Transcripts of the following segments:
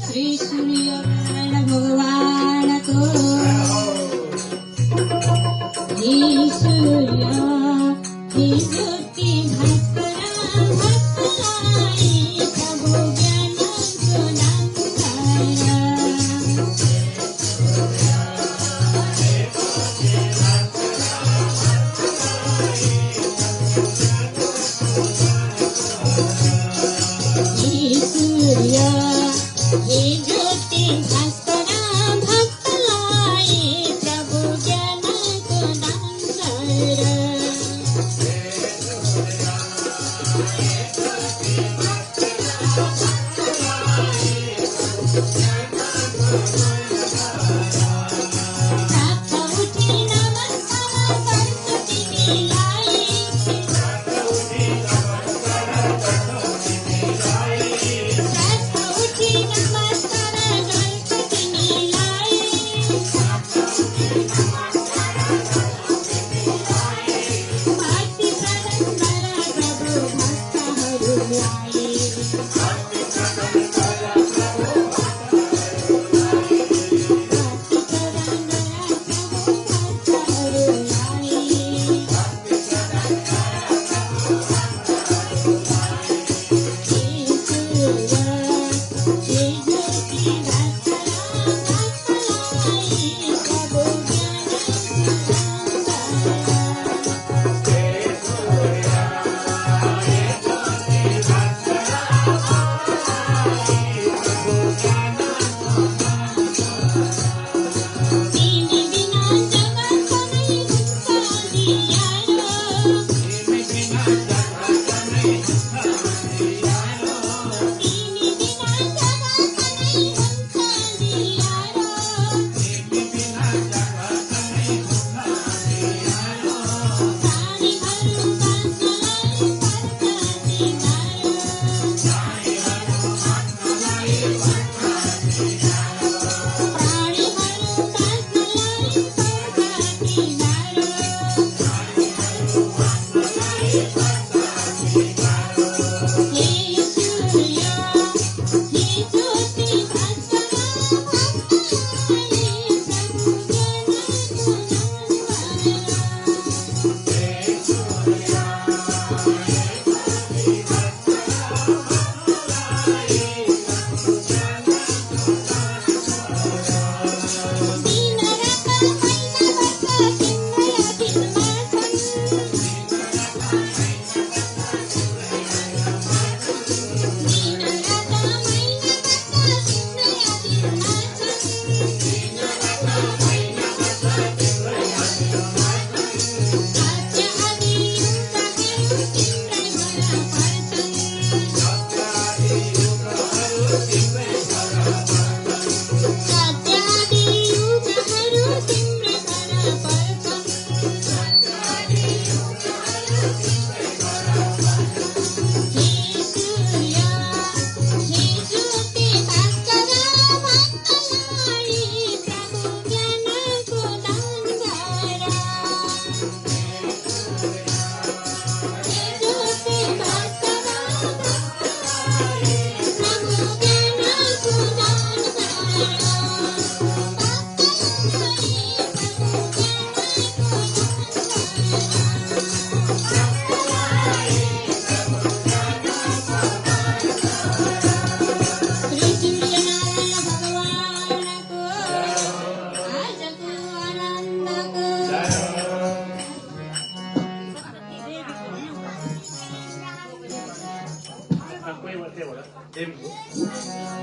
श्री सूर्यनारायण भगवान को हे सूर्य हे ज्योति भास्करा भक्तलाई प्रभु ज्ञान सुनांकरा हे सूर्य हे ज्योति भास्करा भक्तलाई प्रभु ज्ञान सुनांकरा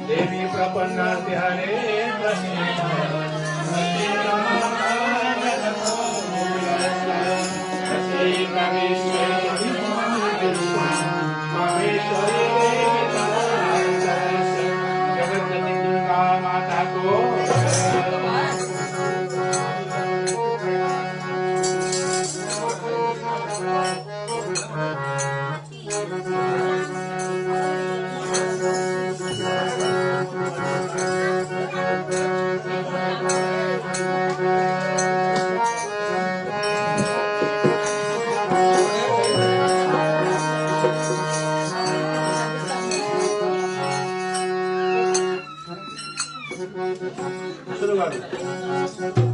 देवी प्रपन्नास्ति हरे कृष्णे महेश्वरी देवी तरस जगतपति दुर्गा माता को शुरू कर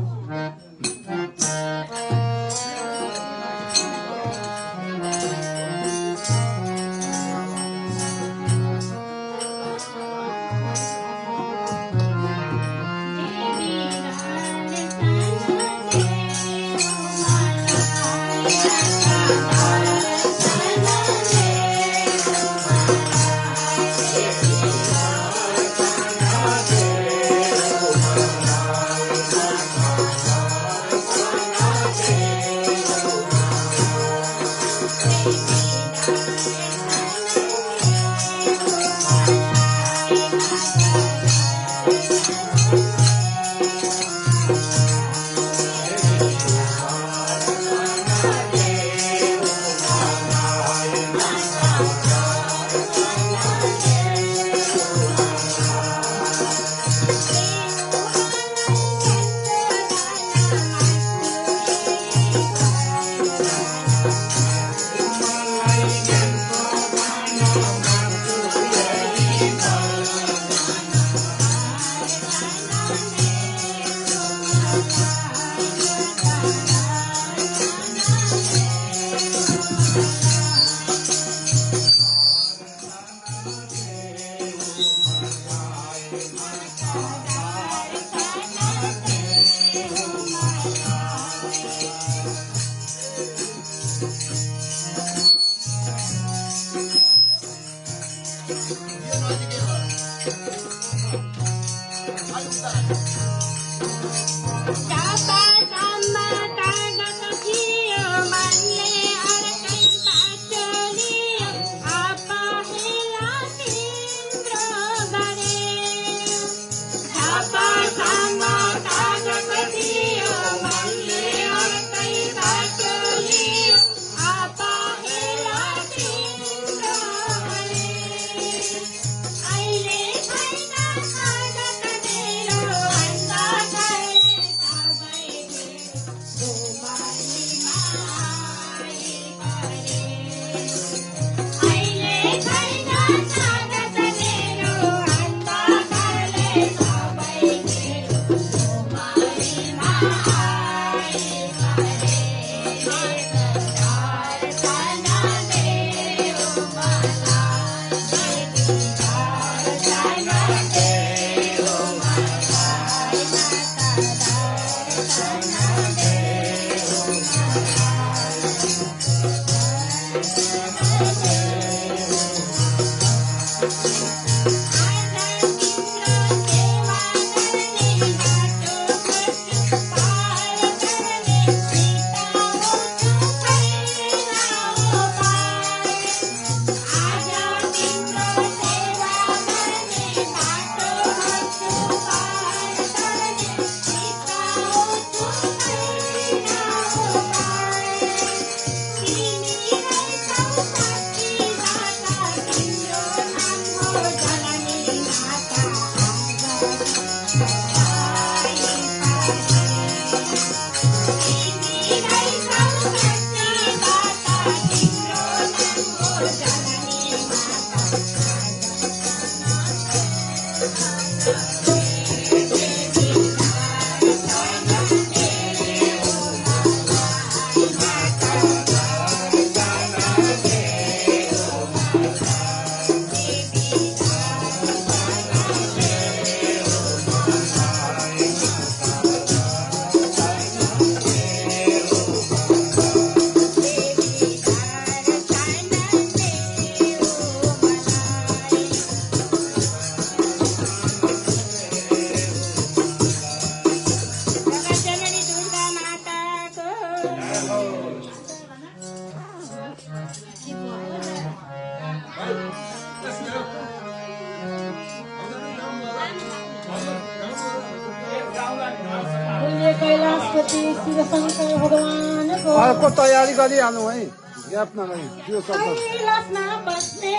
बृहस्पति शिव शङ्कर भगवानको अर्को तयारी गरिहाल्नु है ग्याप नगरी त्यो सब कैलाशमा बस्ने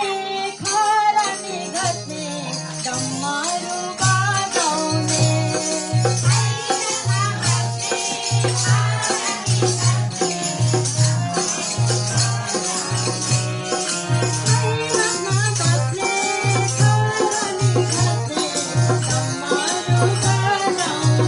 खरानी घस्ने डम्मरू बजाउने कैलाशमा बस्ने खरानी घस्ने डम्मरू बजाउने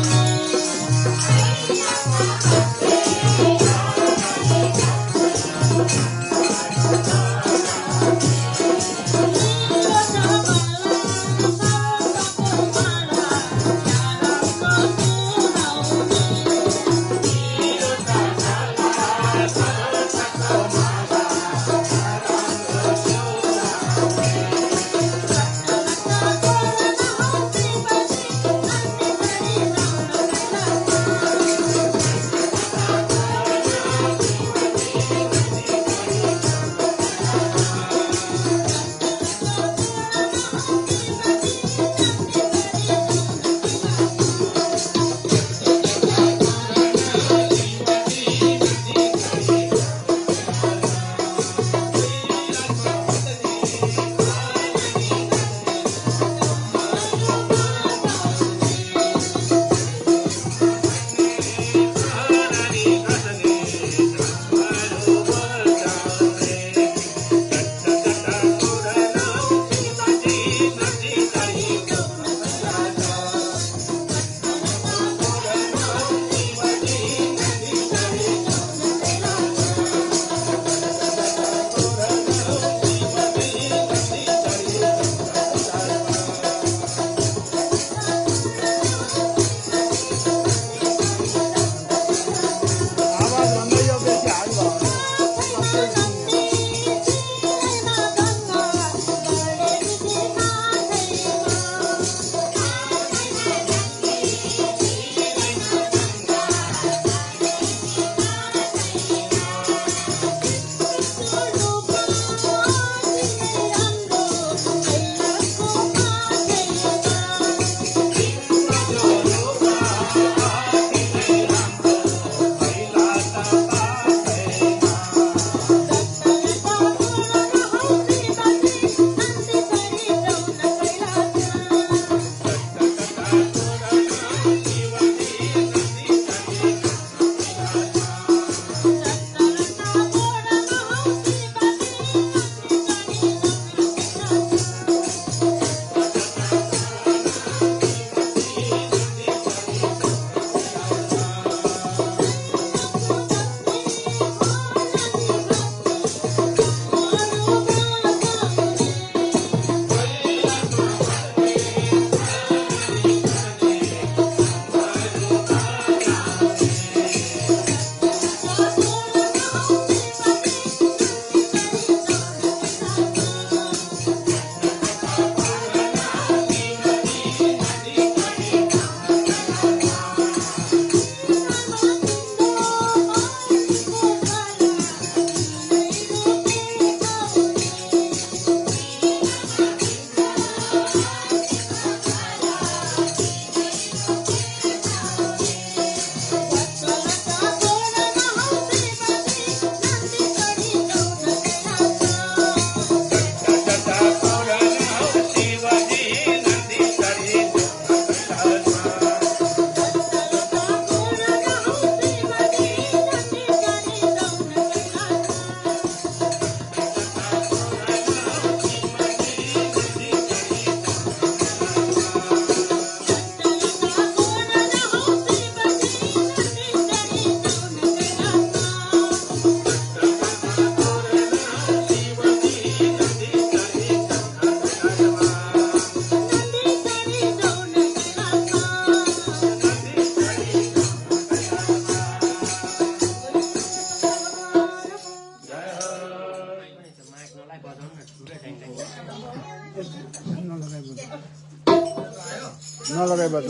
नलगाइबाट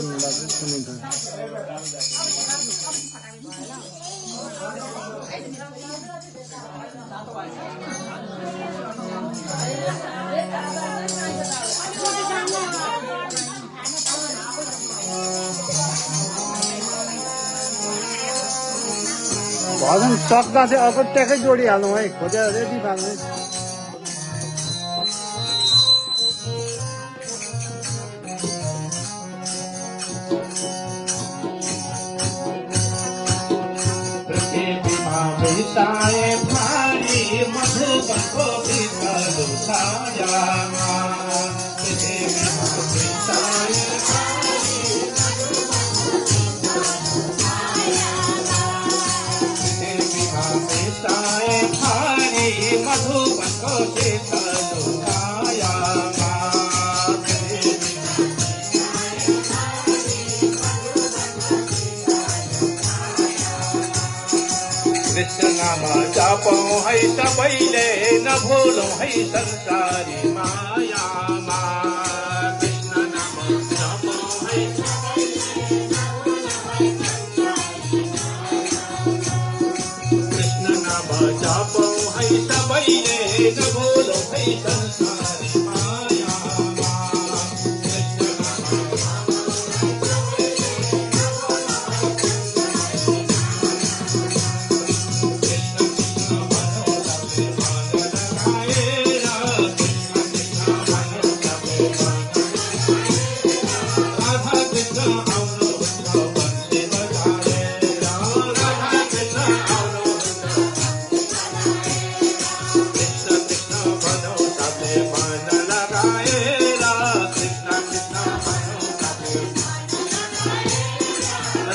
सुनिन्छ भजन सक्दा चाहिँ अर्को ट्याक्कै जोडिहाल्नु है खोजेर रेडी पार्नु है पृथ्वीमा विसाए भारी मधुबनको भित्र छायामा पृथ्वीमा विसाए भारी मधुबनको भित्र छायामा कृष्ण नाम जपौँ है सबैले नभुलौँ है संसारी मायामा कृष्ण नाम जपौँ है कृष्ण नाम जपौँ है सबैले नभुलौँ है संसारी मायामा कृष्ण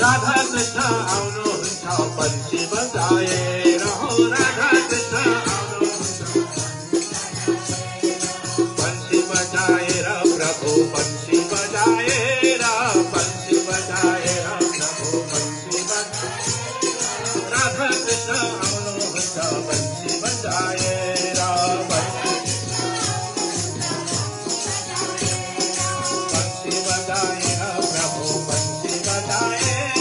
राधा कृष्ण आउनुहुन्छ बन्सी बजाएर हो राधा कृष्ण बन्सी बजाएर प्रभु बन्सी बजाएर बन्सी बजाएर प्रभु बन्सी बजाएर राधा कृष्ण आउनुहुन्छ बन्सी बजाएर बन्सी बजाएर प्रभु बन्सी बजाएर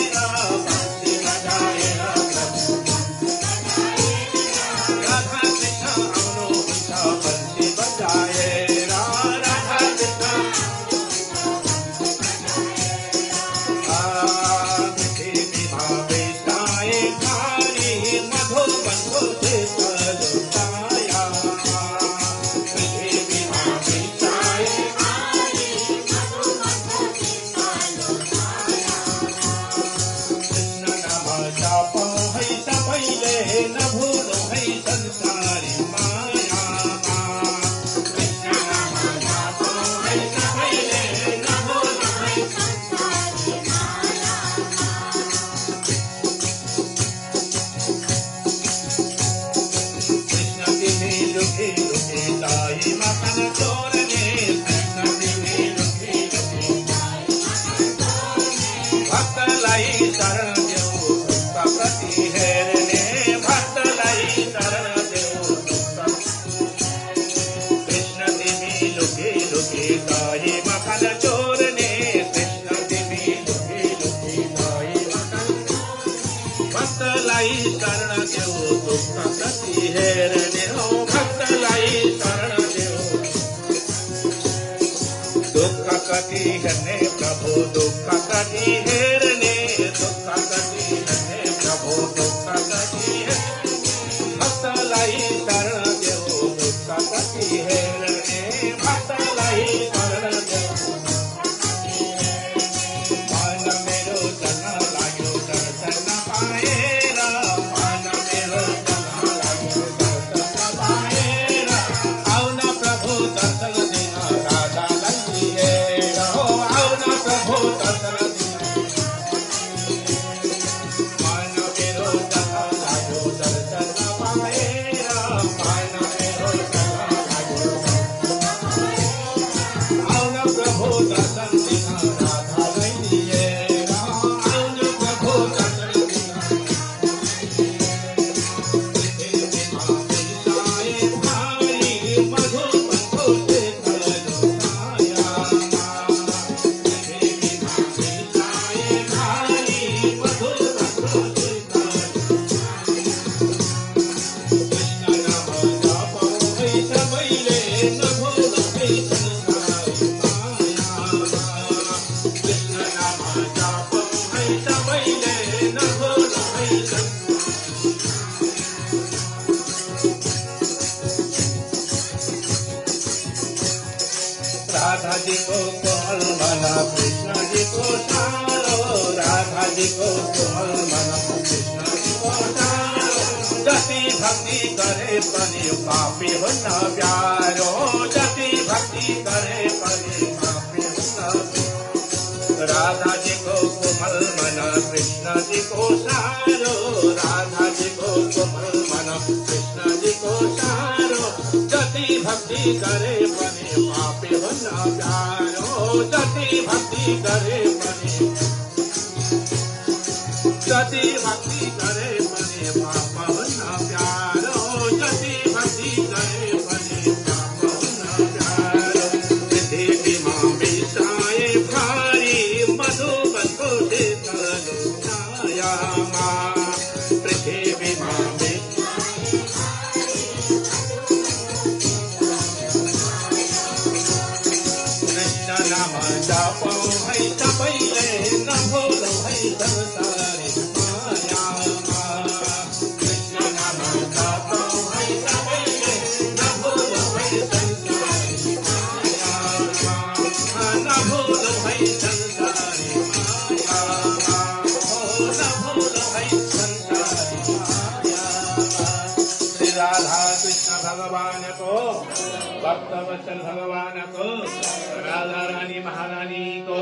राधा कृष्ण आउनुहुन्छ बन्सी बजाएर राधा कृष्ण पृथ्वीमा विसाए भारी मधुबनको भित्र छायामा पृथ्वीमा विसाए कृष्ण नाम जपौँ है सबैले नभुलौँ है संसारी मायामा कृष्ण नाम जपौँ है सबैले नभुलौँ है संसारी कृष्ण तिमी लुकी लुकी दाई मखन चोरने कृष्ण तिमी लुकी लुकी भक्तलाई शरण देऊ दुःख प्रति हेर्ने भक्तलाई शरण देऊ दुःख कृष्ण तिमी लुकी लुकी दाई मखन चोरने कृष्ण तिमी लुकी लुकी दाई मखन भक्तलाई शरण देऊ दुःख प्रति हेर्ने हो भक्तलाई शरण देऊ दुःख कति हेर्ने प्रभु दुःख कति हेर्ने दुःख कति हेर्ने प्रभु दुःख कति भक्तलाई शरण देऊ दुःख कति हेर्ने भक्तलाई शरण देऊ मन मेरो जन लाग्यो दर्शन पाएर मन मेरो जन लाग्यो दर्शन पाएर आउन प्रभु दर्शन दिन राधालाई लिएर हो आउन प्रभु दर्शन दिन मन मेरो जन लाग्यो दर्शन पाएर मन मेरो जन लाग्यो आउन प्रभु दर्शन दिन राधालाई लिएर आउन प्रभु दर्शन दिन पृथ्वीमा विसाए भारी मधुबनको भित्र छायामा पृथ्वीमा विसाए भारी मधुबनको भित्र कृष्ण नाम जपौँ है सबैले नभुलौँ है संसारी मायामा कृष्ण नाम जपौँ है सबैले नभुलौँ है संसारी जी को कोमल मना कृष्ण जी को सारो राधा जी को कोमल मना कृष्ण जी को सारो जति भक्ति करे पनि पापी हुन्न प्यारो जति भक्ति करे पनि पापी हुन्न राधा जी को कोमल मना कृष्ण जी को सारो राधा जी को कोमल मना कृष्ण जी को सारो जति भक्ति करे पनि पापी हुन्न प्यारो जति भक्ति करे पनि जति भक्ति करे पनि पाप हुन्न प्यारो जति भक्ति करे पनि पाप हुन्न प्यारो पृथ्वीमा मिसाए भारी मधुबनको शीतल छायामा पृथ्वीमा नाम जापौ है सबैले नभुलौ है संसारी मायामा कृष्ण नाम जापौ है सबैले नभुलौ है संसारी मायामा नभुलौ है संसारी मायामा नभुलौ है संसारी मायामा श्री राधा कृष्ण भगवान को भक्तवत्सल भगवान को राधा रानी महारानी को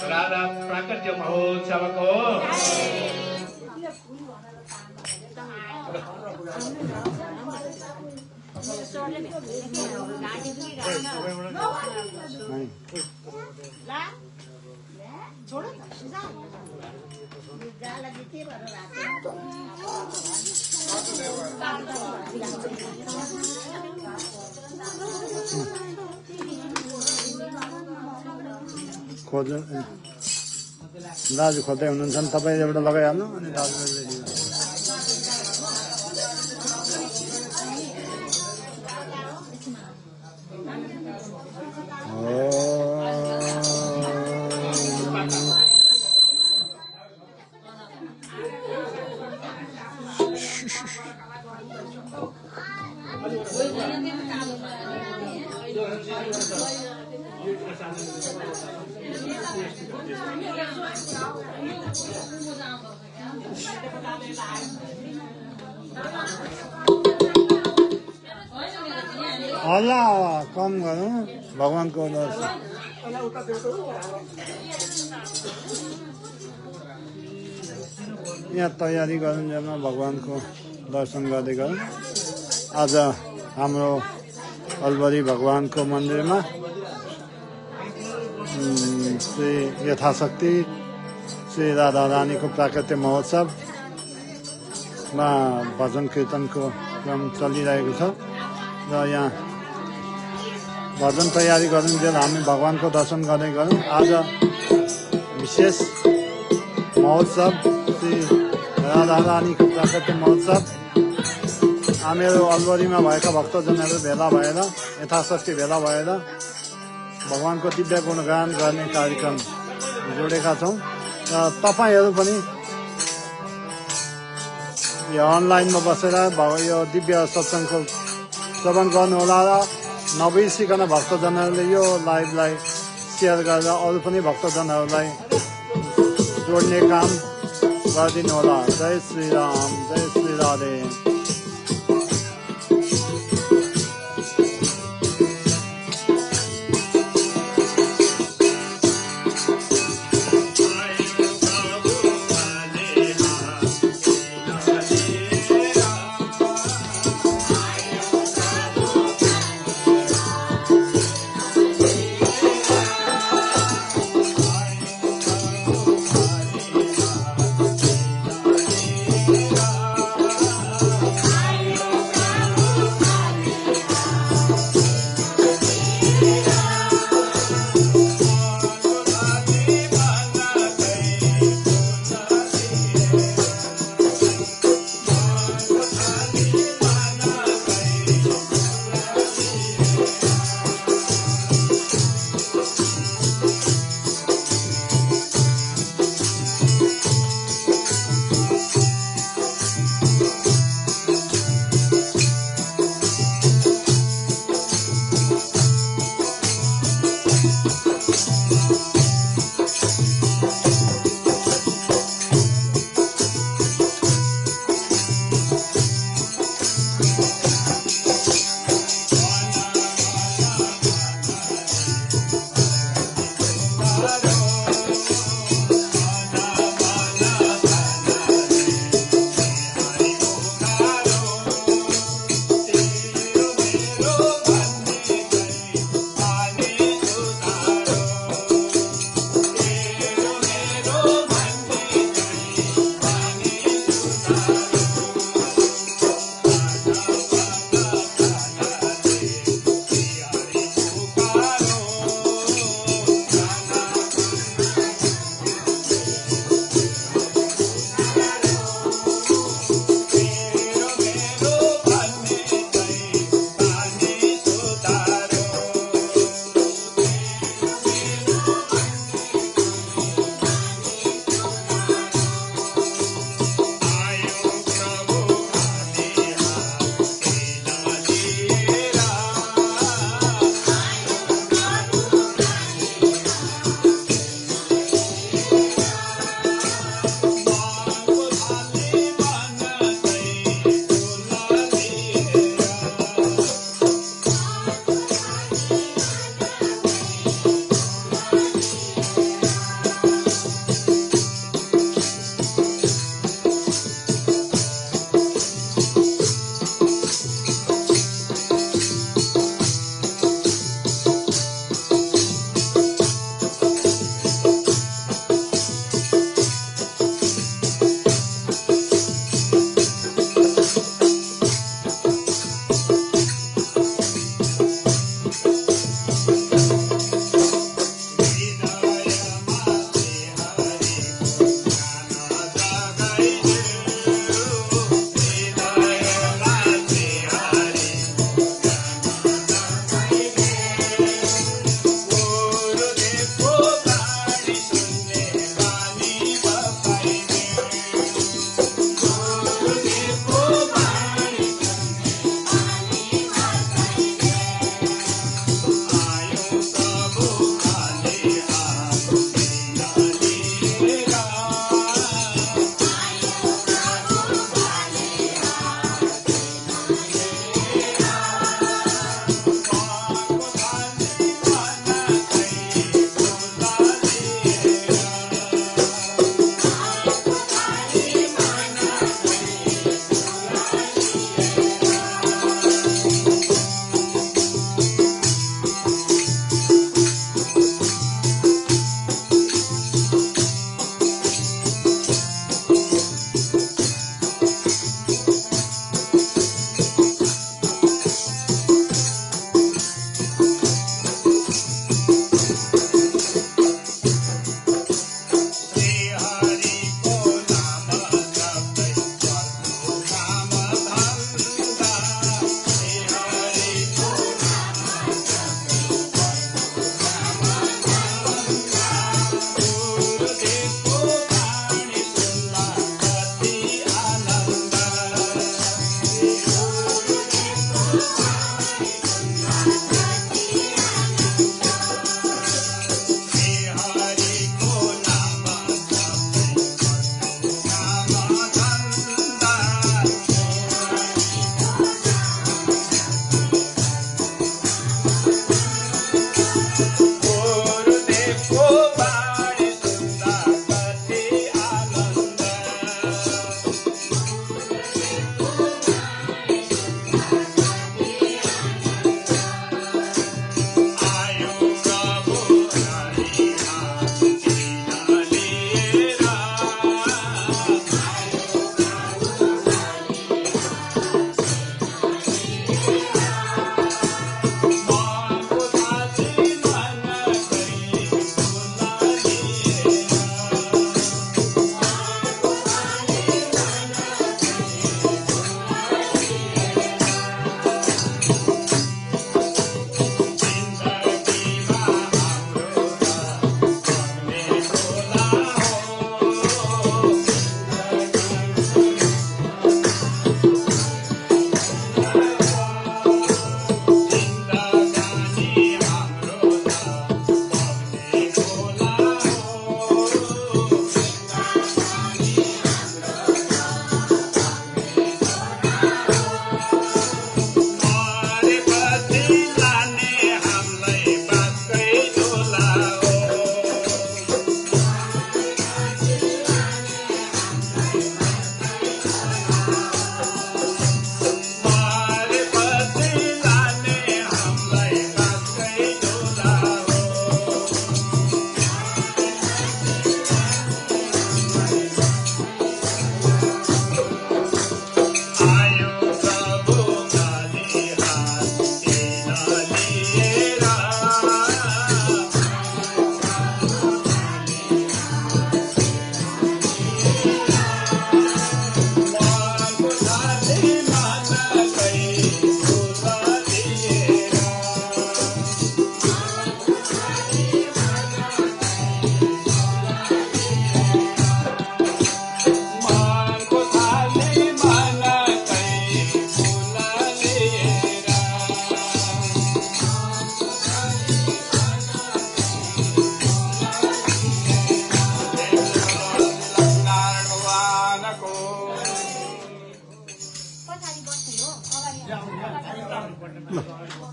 राधा प्राकट्य महोत्सव को खोज दाजु खोज्दै हुनुहुन्छ भने तपाईँ एउटा लगाइहाल्नु अनि दाजुले रेडी हल्ला कम गरौँ भगवानको दर्शन यहाँ तयारी गरुन्जेल भगवानको दर्शन गर्दै गरौँ आज हाम्रो अलबरी भगवानको मन्दिरमा श्री यथाशक्ति श्री राधा रानीको प्राकट्य महोत्सवमा भजन कीर्तनको क्रम चलिरहेको छ र यहाँ भजन तयारी गरुन्जेल हामी भगवानको दर्शन गर्दै गरौँ आज विशेष महोत्सव श्री राधा रानीको प्राकट्य महोत्सव हामीहरू अलबरीमा भएका भक्तजनहरू भेला भएर यथाशक्ति भेला भएर भगवानको दिव्य गुणगान गर्ने कार्यक्रम जोडेका छौँ र तपाईँहरू पनि यो अनलाइनमा बसेर यो दिव्य सत्सङ्गको श्रवण गर्नुहोला र नबिर्सिकन भक्तजनहरूले यो लाइभलाई सेयर गरेर अरू पनि भक्तजनहरूलाई जोड्ने काम गरिदिनु होला। जय श्री राम, जय श्री राधे।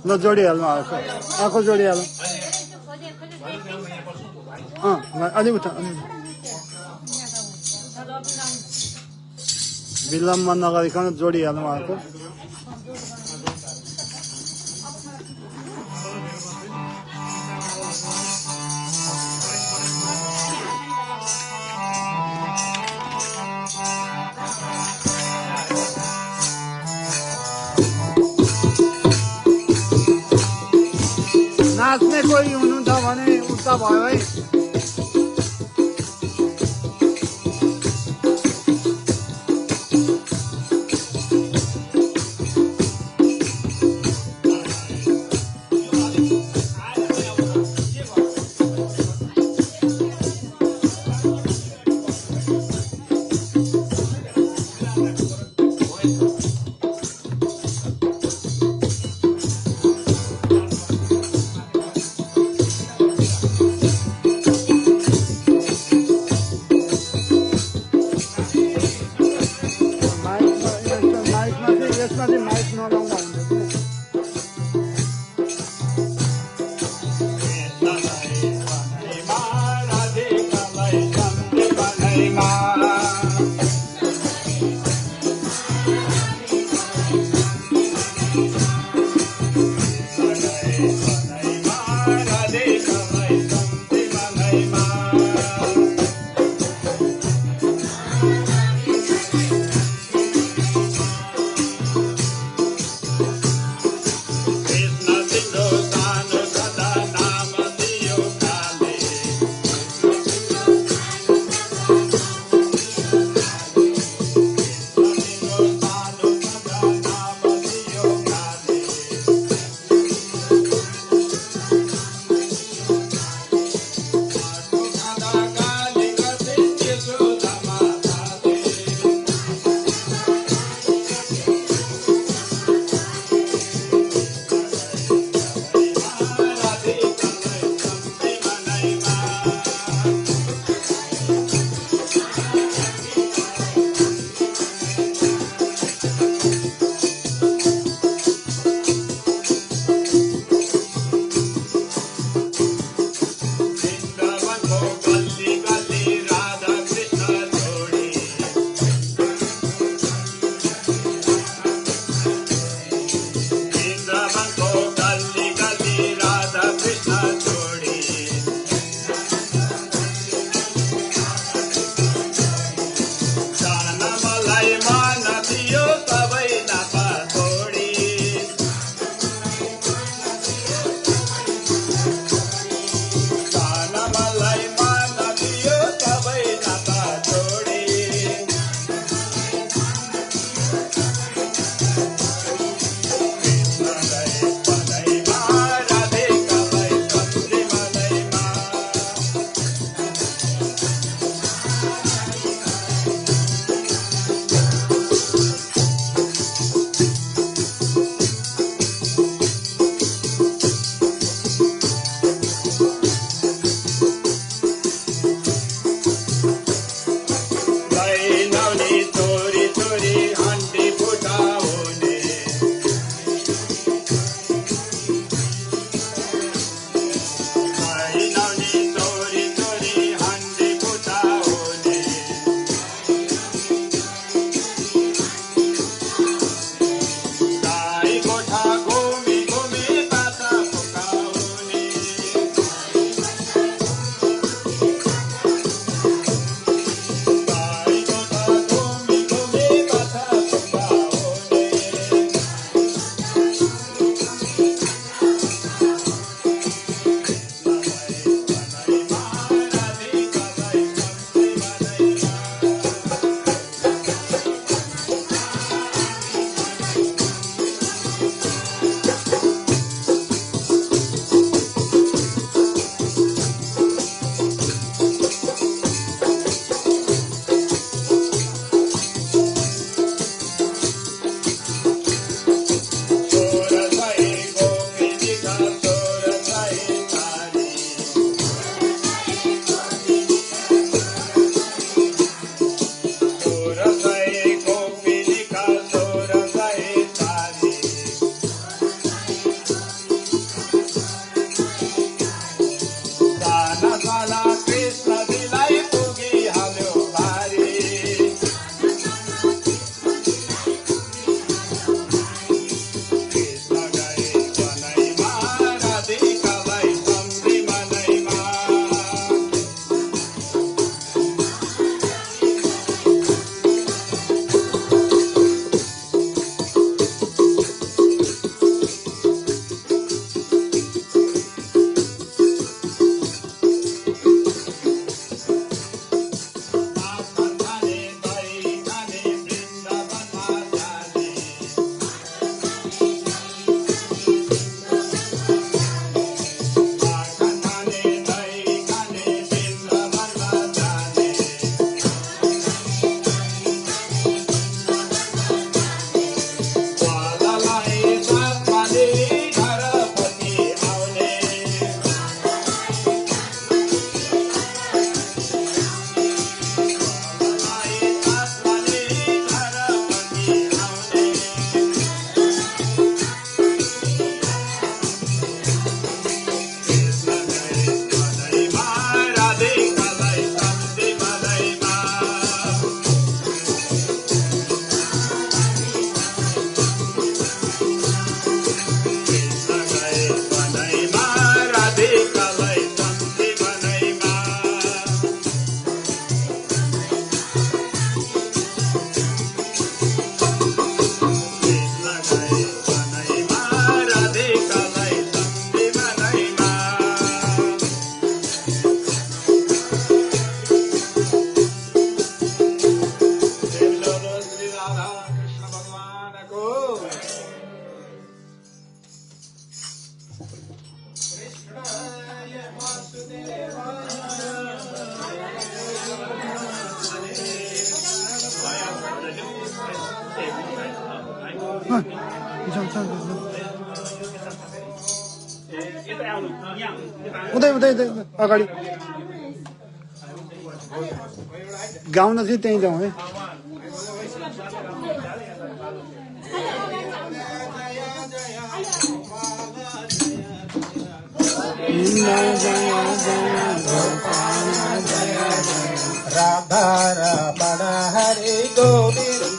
ल जोडिहाल्नु आँखो जोडिहाल्नु अलि उठा विलम्ब नगरिकन जोडिहाल्नु आँखो नाच्ने कोही हुनुहुन्छ भने उता भयो है उतै अगाडि गाउन चाहिँ त्यहीँ जाउँ है राधा रमण हरि गोविंद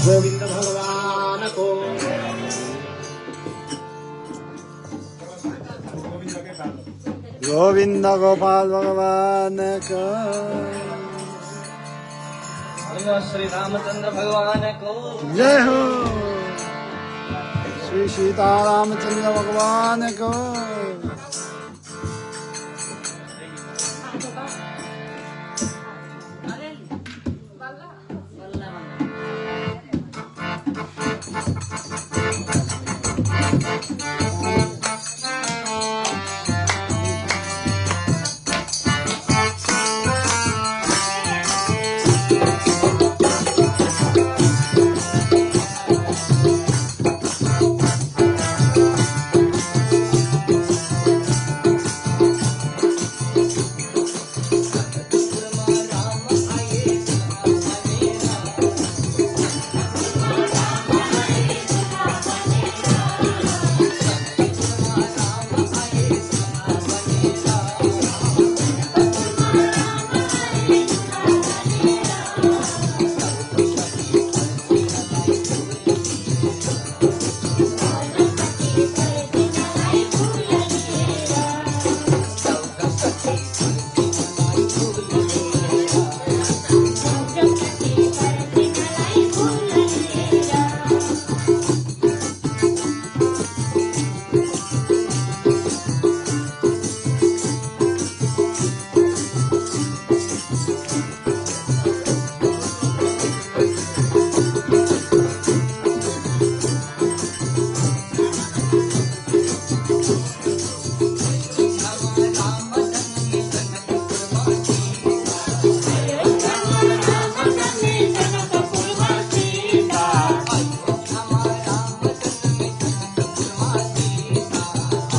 गोविंद भगवान को गोविंद गोपाल भगवान को श्री रामचंद्र भगवान को जय हो श्री सीतारामचंद्र भगवान को अरे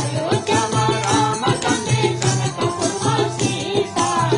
અયોધ્યામાં રામચંદ્ર જનકપુરમાં સીતા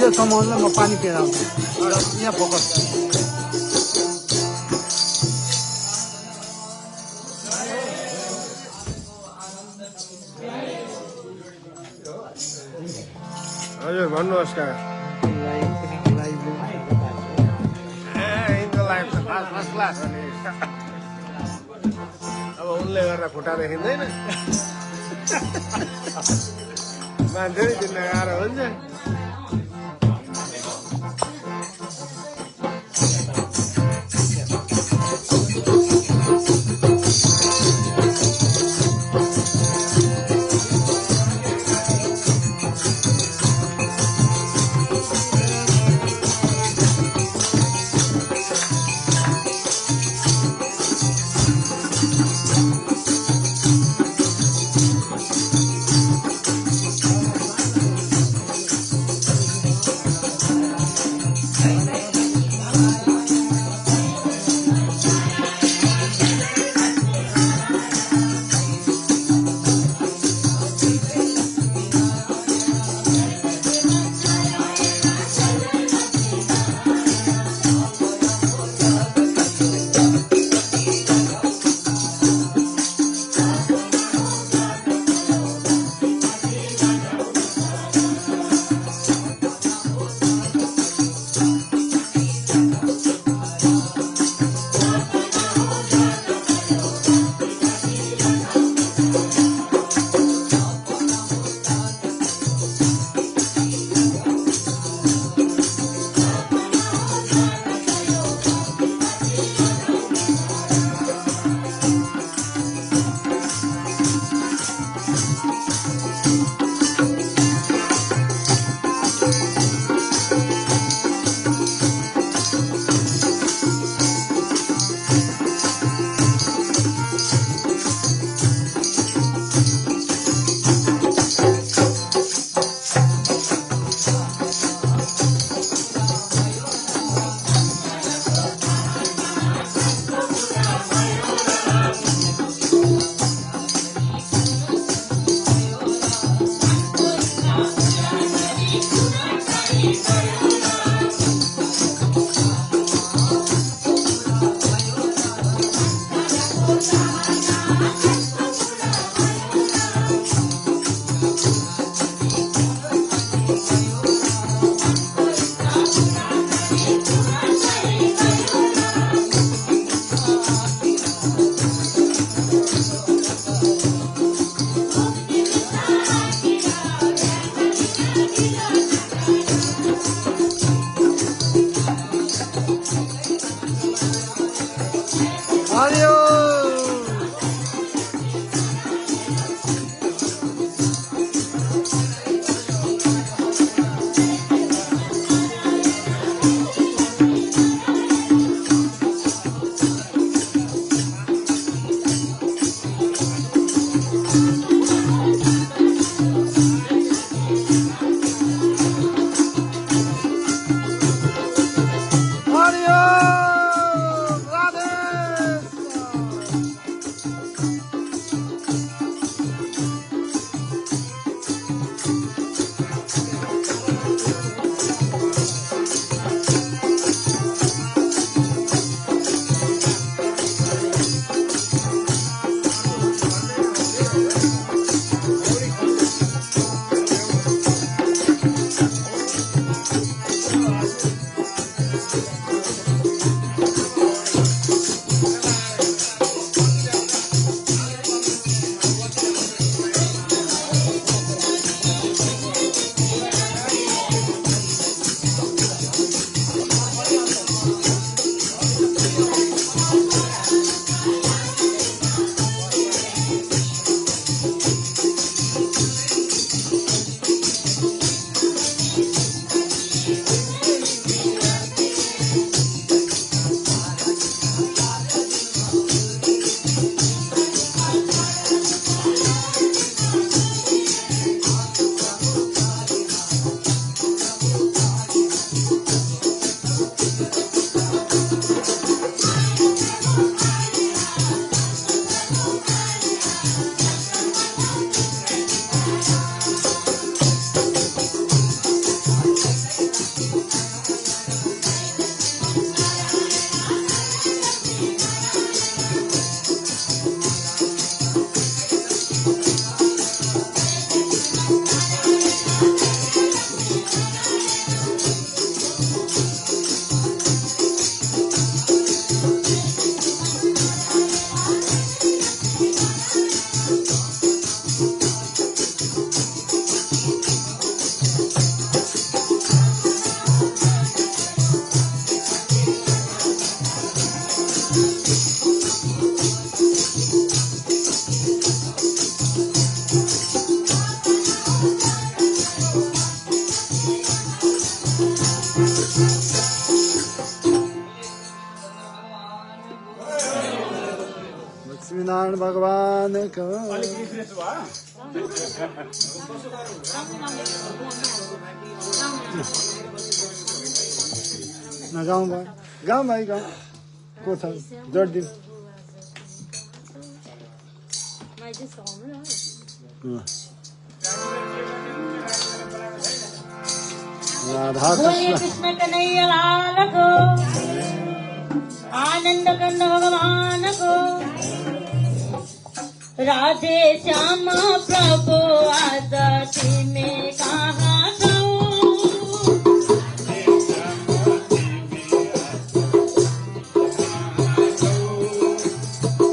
यो समाउनुलाई म पानी पिएर आउँछु यहाँ फोकस हजुर भन्नुहोस् कहाँ यिनको लाइफ त फर्स्ट क्लास हो नि अब उनले गर्दा खुट्टा देखिँदैन मान्छे नि चिन्न गाह्रो हुन्छ नारायण भगवान को न गाउँ भाइ गाउँ भाइ गाउँ को छ जोड दिउँ राधा बोलिए कृष्ण कृष्ण कन्हैया लाल को आनंद कंद भगवान को राधे श्याम प्रभु आदि में कहाँ जाऊं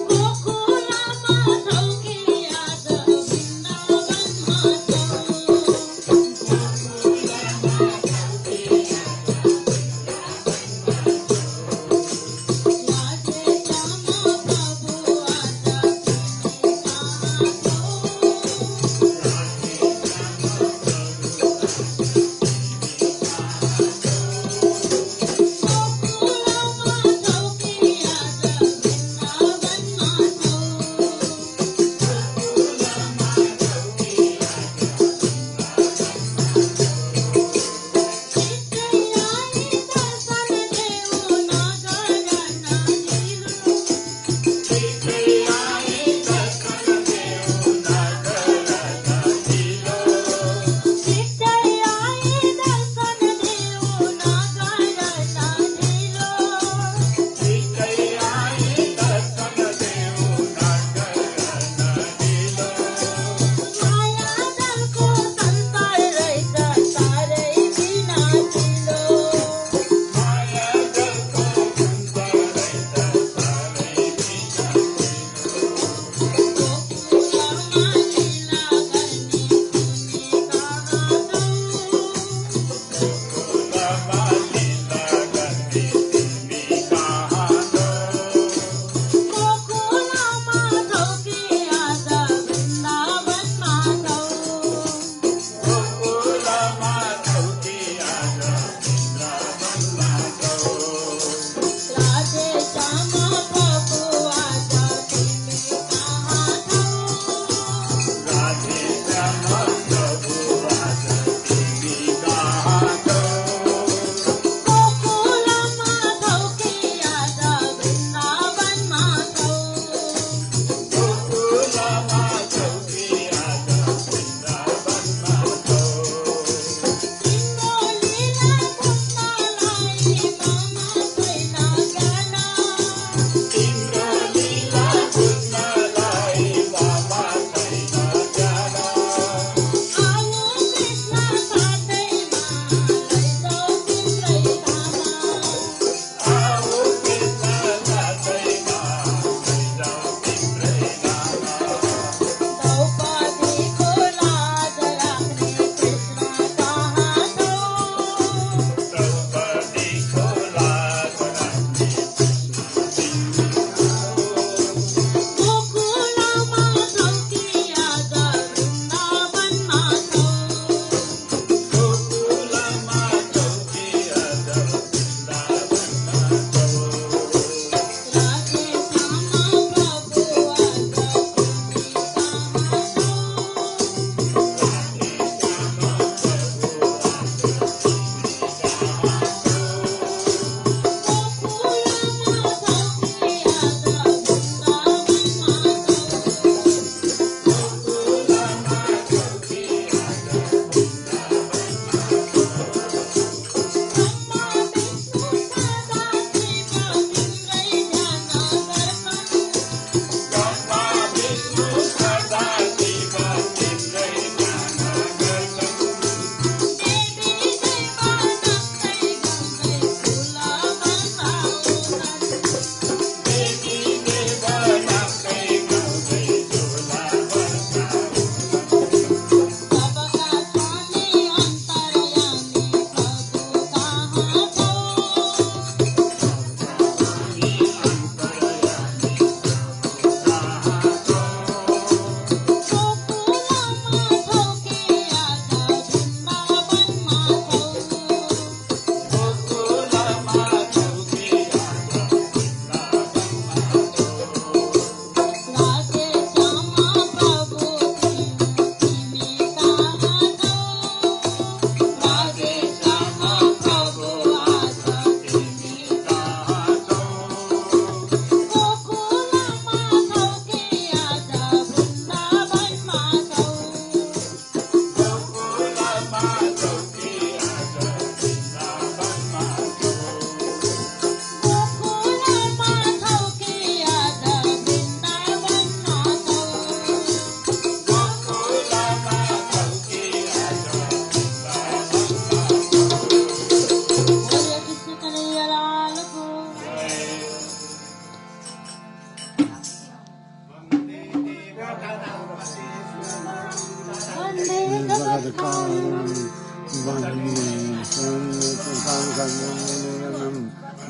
गोकुला माधव की याद वृंदावन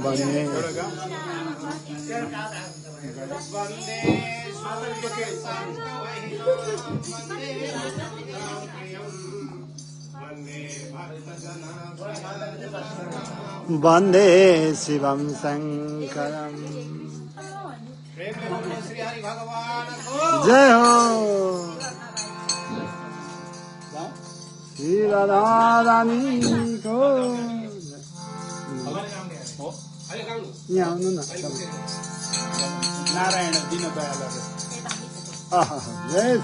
बने वन्दे शिवं शङ्करम् जय हो श्री राधा रानी को यहाँ आउनु न नारायण दिन दयाल आहा जय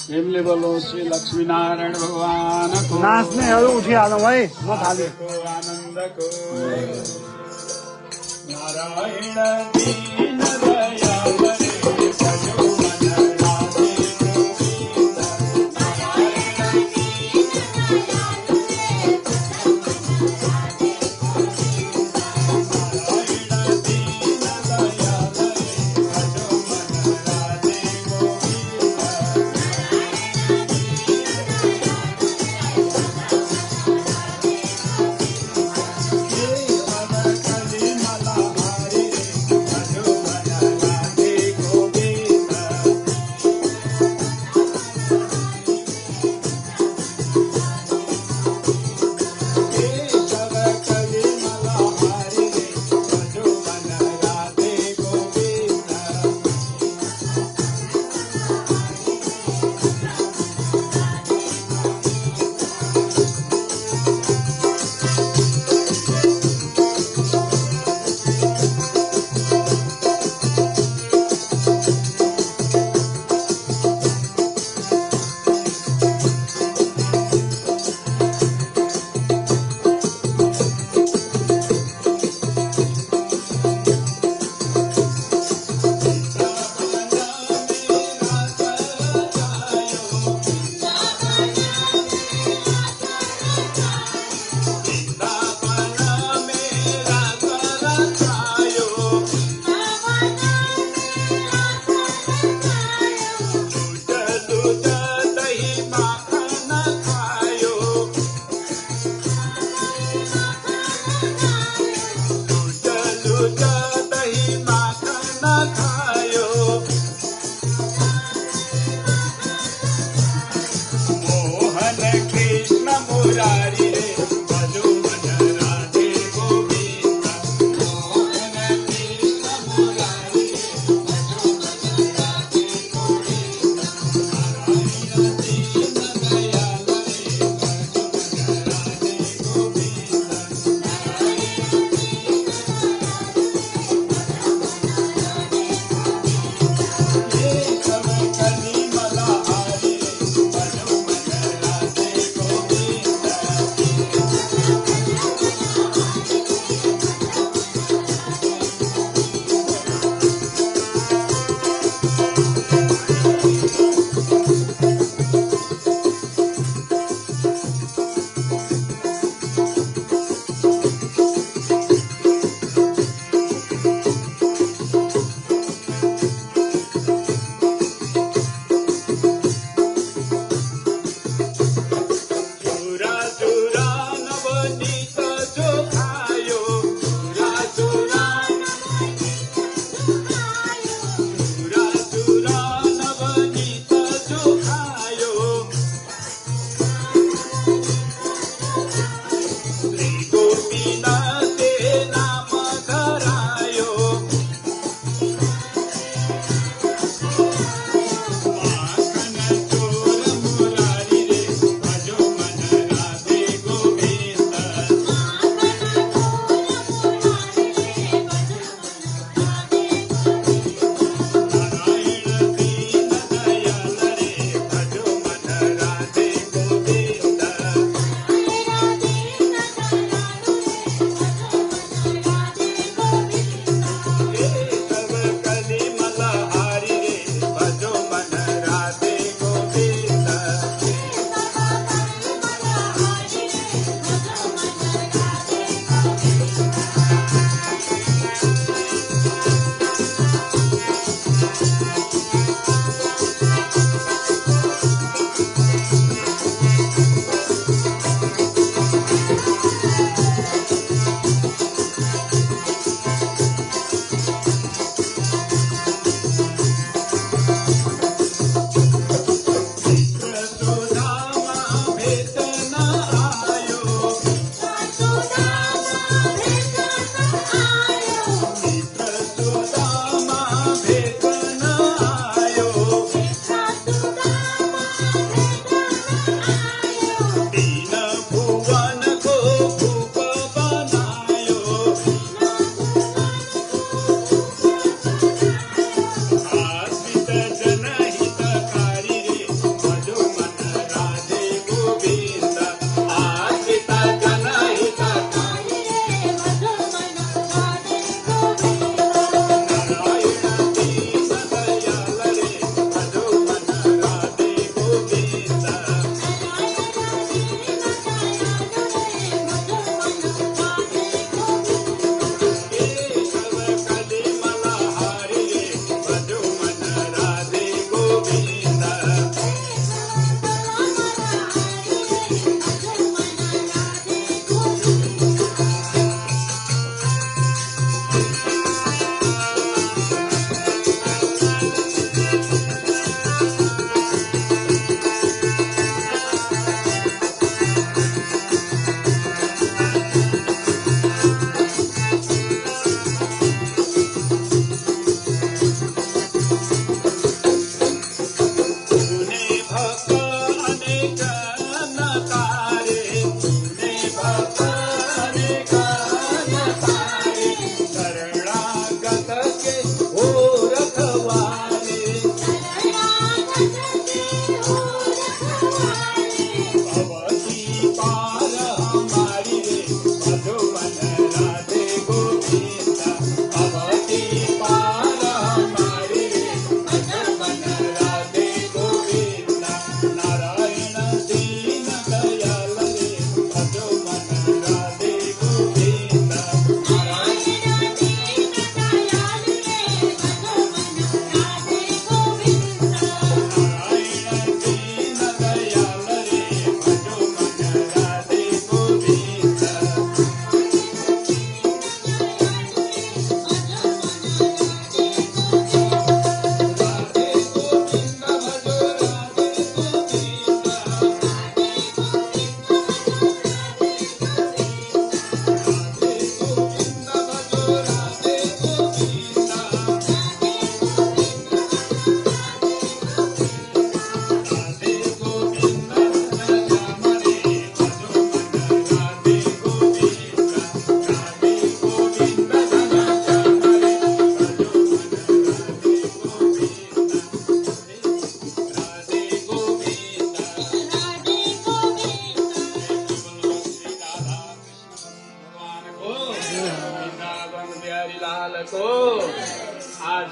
प्रेमले बोलो श्री लक्ष्मीनारायण भगवान को नाच्नेहरू उठिहालौँ है म थालेँ आनन्दको नारायण दीन दयाल रे भजो मन राधे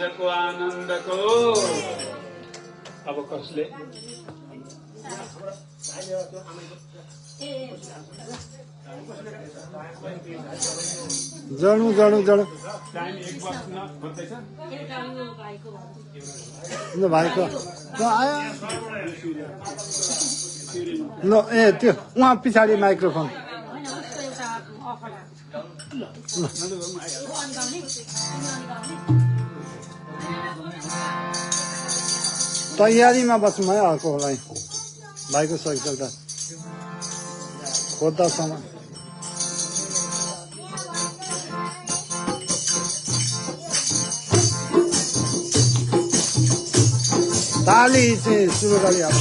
आनन्दको आनन्दको अब कसले जडु जडु जडु टाइम 1 बज्न खोज्दैछ ल भाइको ल आयो ल ए त्यो उहाँ पछाडि माइक्रोफोन तयारीमा बस्नु है अर्कोलाई भाइको साइकल त खोज्दासम्म ताली चाहिँ सुरु गरिहाल्छ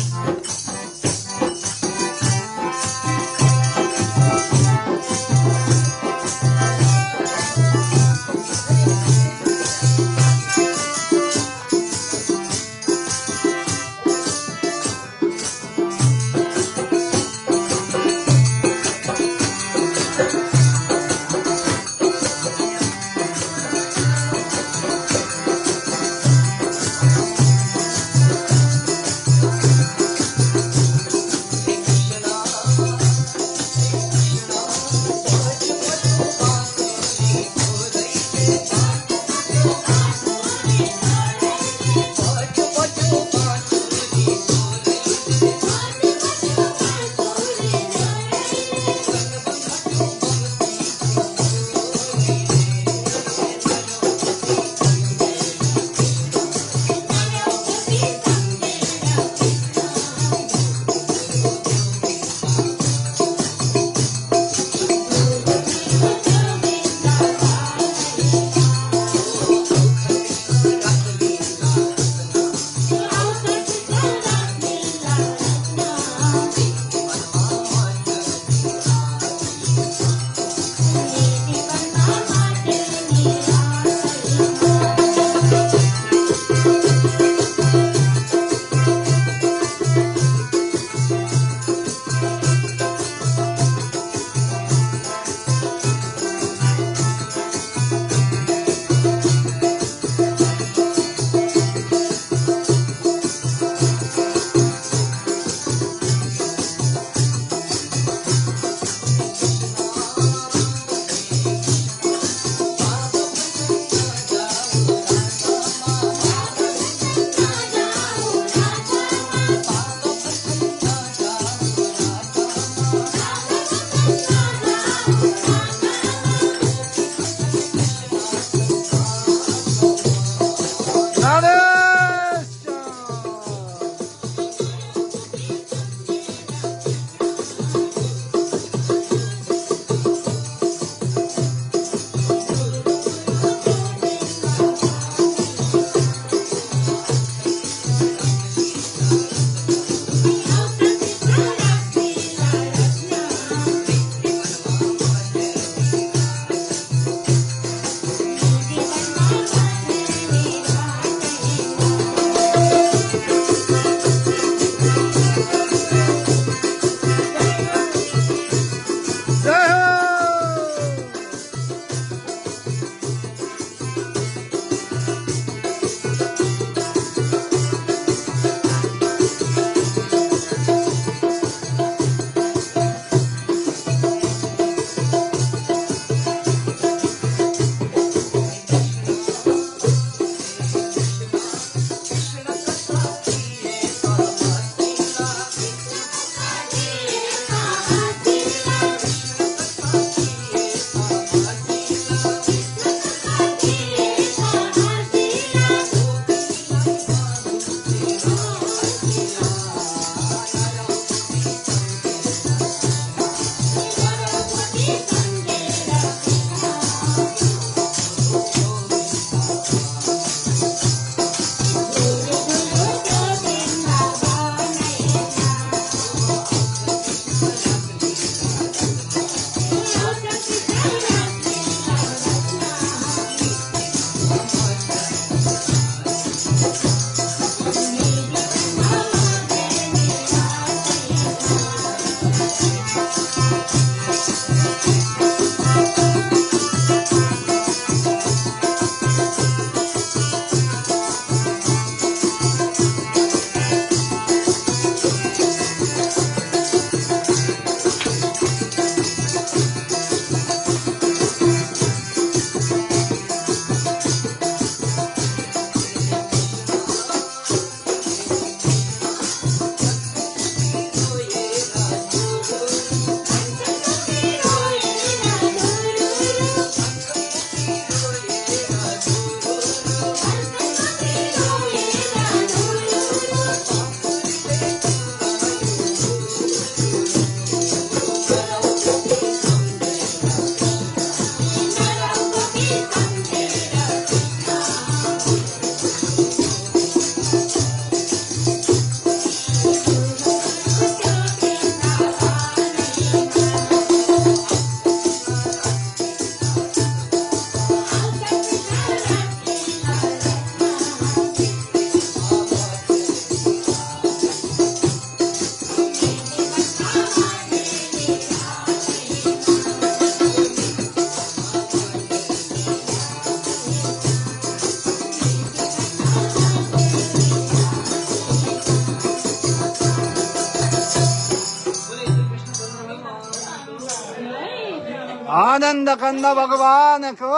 आनन्द कन्द भगवानको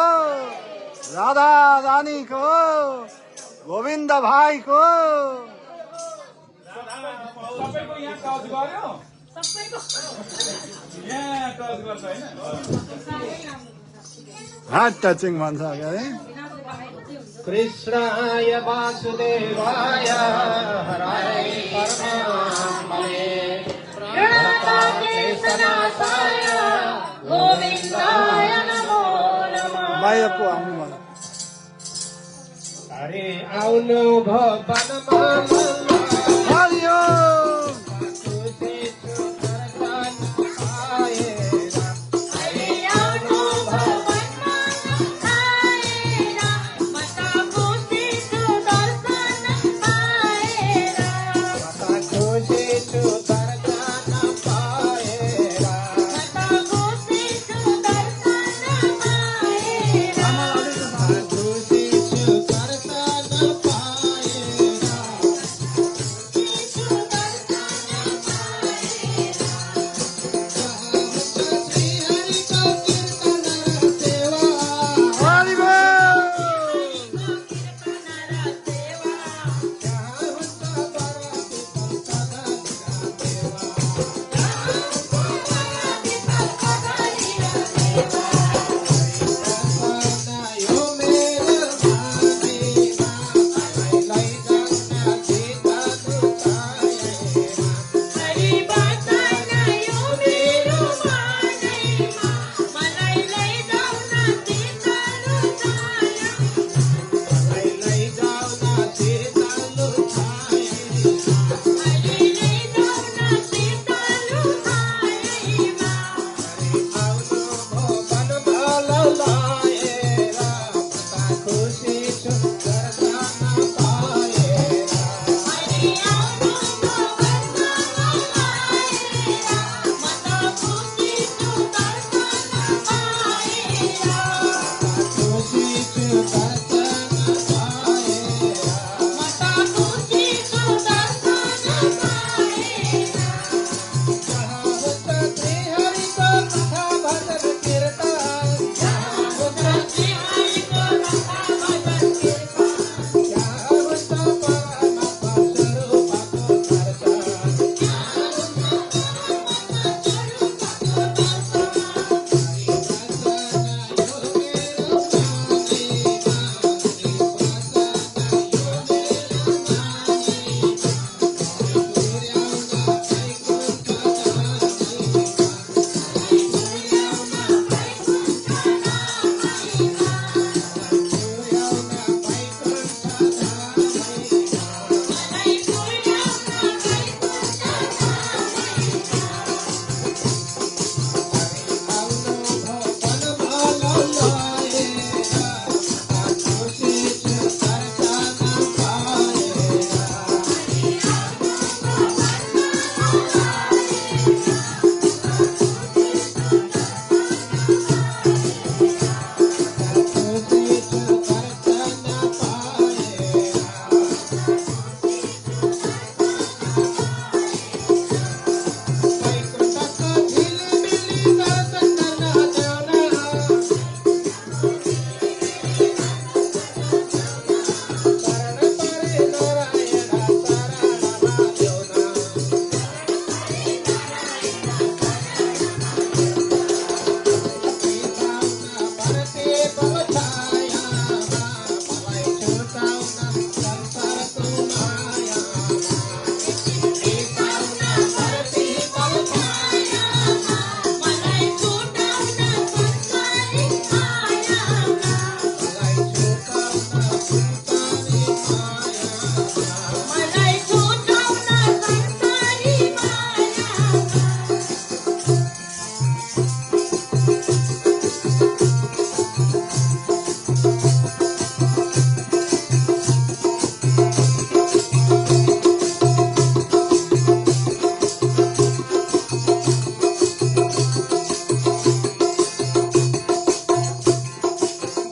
राधा रानीको गोविन्द भाइको सबैको यहाँ टच गर्यो यहाँ टच गर्छ होइन हार्ट टचिङ भन्छ के अरे कृष्णाय वासुदेवाय हराय परमात्मने प्रणतकेशनाथाय गोविन्दाय नमो नमः बाहिर पो आउनु मलाई हरे आउनु भो वनमा हरियो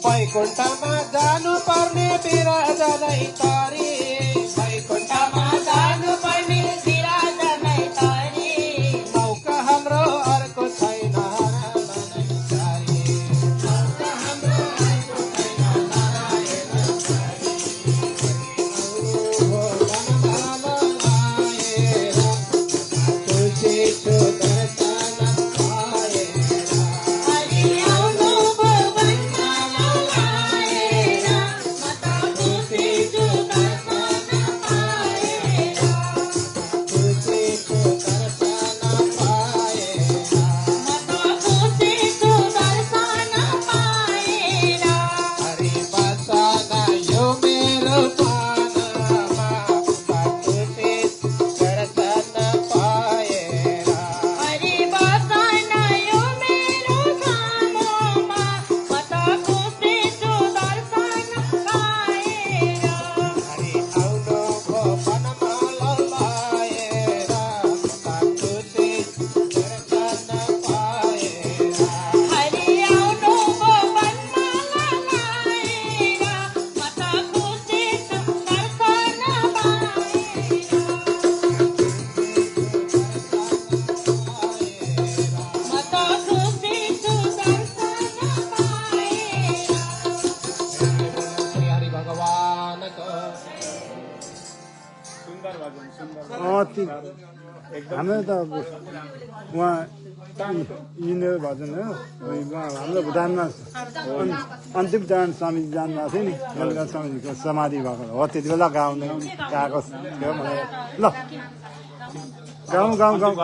वैकुण्ठमा जानु पर्ने बिराजनै तारी वैकुण्ठमा जानु पर्ने बिराजनै तारी मौका हाम्रो अर्को छैन हाम्रो त उहाँ यिनीहरू भजन हो उहाँ हाम्रो भुटानमा अन्तिम चरण स्वामी जानुभएको थियो नि बेलुका स्वामीजीको समाधि भएको हो त्यति बेला गाउने गएको थियो मलाई ल गाउँ गाउँ गाउँ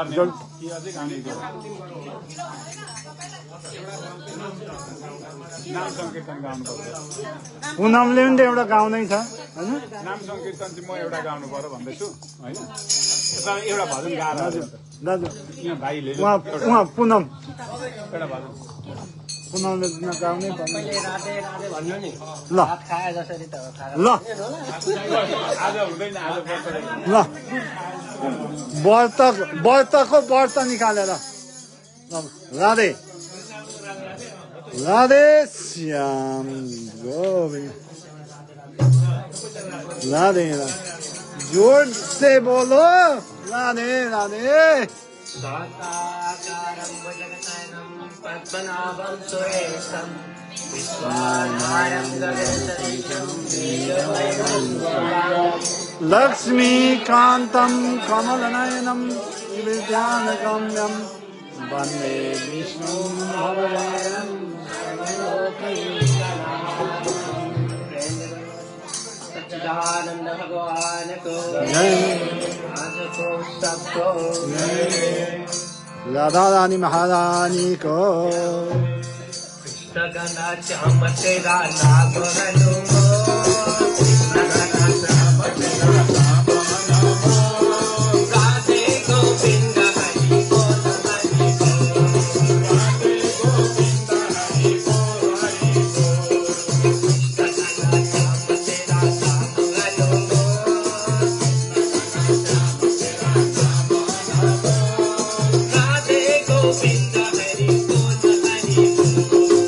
पुनमले पनि त एउटा गाउँदै छ होइन नाम सङ्कीर्तन चाहिँ म एउटा गाउनु पर्यो भन्दैछु होइन एउटा भजन गाएर दाजु यहाँ भाइले उहाँ पुनम एउटा भजन पुनमले गाउनै पर्ने राधे राधे भन्नु नि ल भात खाए जसरी त हो खाएर ल आज हुँदैन आज बस्दैन ल व्रतको व्रत निकालेर राधे राधे श्याम गोविंद राधे जोर से बोलो राधे राधे साकारं भुजगशयनं पद्मनाभं सुरेशं विश्वाधारं गगनसदृशं तेजोमयं लक्ष्मीकान्तं कमलनयनं विद्यानगम्यं वन्दे विष्णुं भवभयं सच्चिदानंद भगवान को जय आज को सबको राधा रानी महारानी को कृष्ण गणा श्याम तेरा नाम हनुमो कृष्ण गणा श्याम तेरा नाम हनुमो राधे गोविंद हरि बोल हरि बोल राधे गोविंद हरि बोल हरि बोल कृष्ण गणा श्याम तेरा नाम हनुमो राधे गोविंद हरि बोल हरि बोल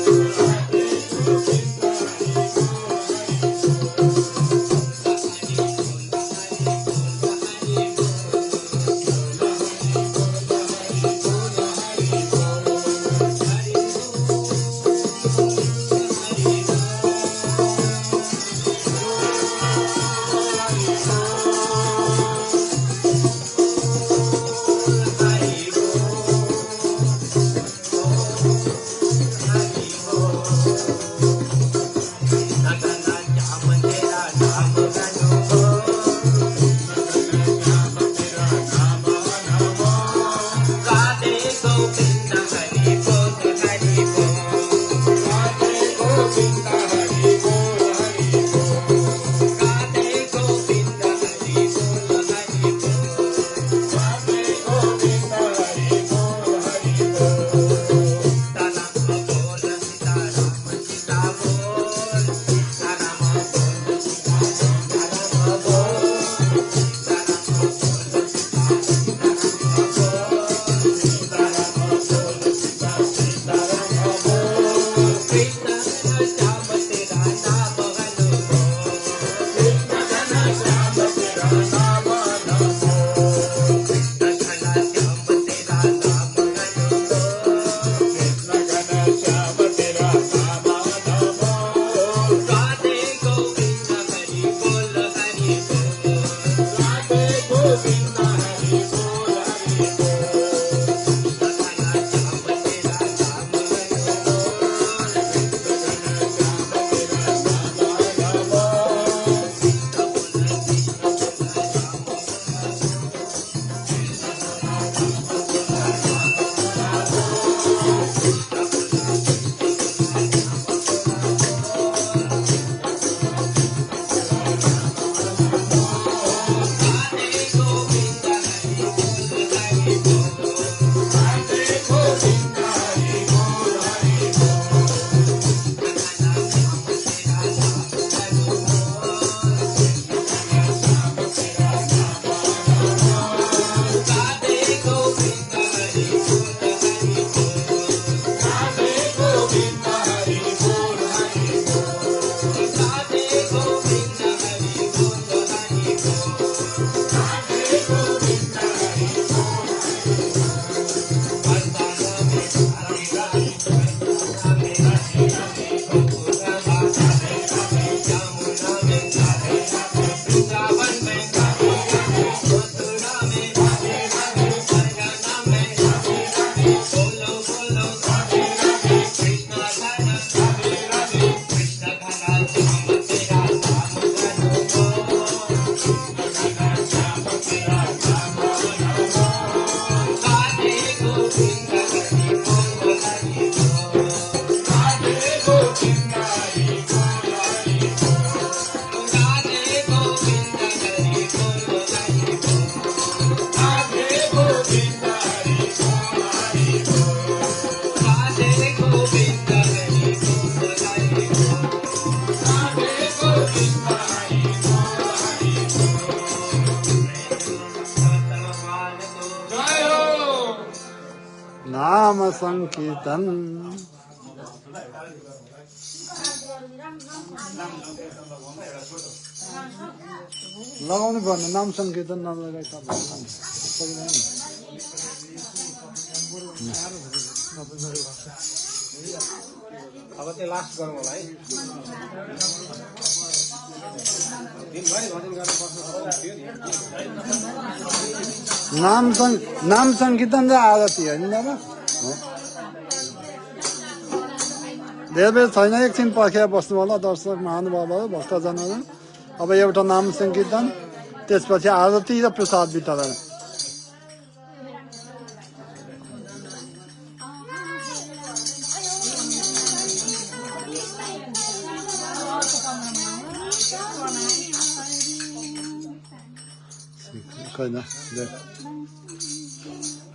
नाम संकीर्तन लगाउनु पर्ने नाम संकीर्तन नलगाइ अब चाहिँ लास्ट गरौँ होला है दिनभरि भजन गर्नुपर्छ थियो नि नाम संकीर्तन र आरती होइन दादा धेरै बेर छैन एकछिन पर्खेर बस्नु होला दर्शक महानुभावहरू भक्तजनहरू अब एउटा नाम संकीर्तन त्यसपछि आरती र प्रसाद वितरण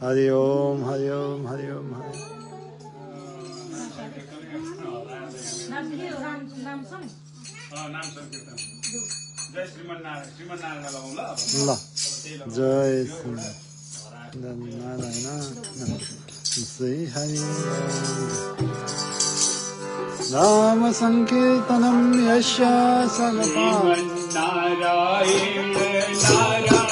हरि ओम हरि ओम हरि ओम हरि नाम संकीर्तन जय श्रीमन्नारायण लगाउँ ल जय श्रीमन्नारायण श्री हरि नाम संकीर्तनम यस्य सर्वदा नारायण नारायण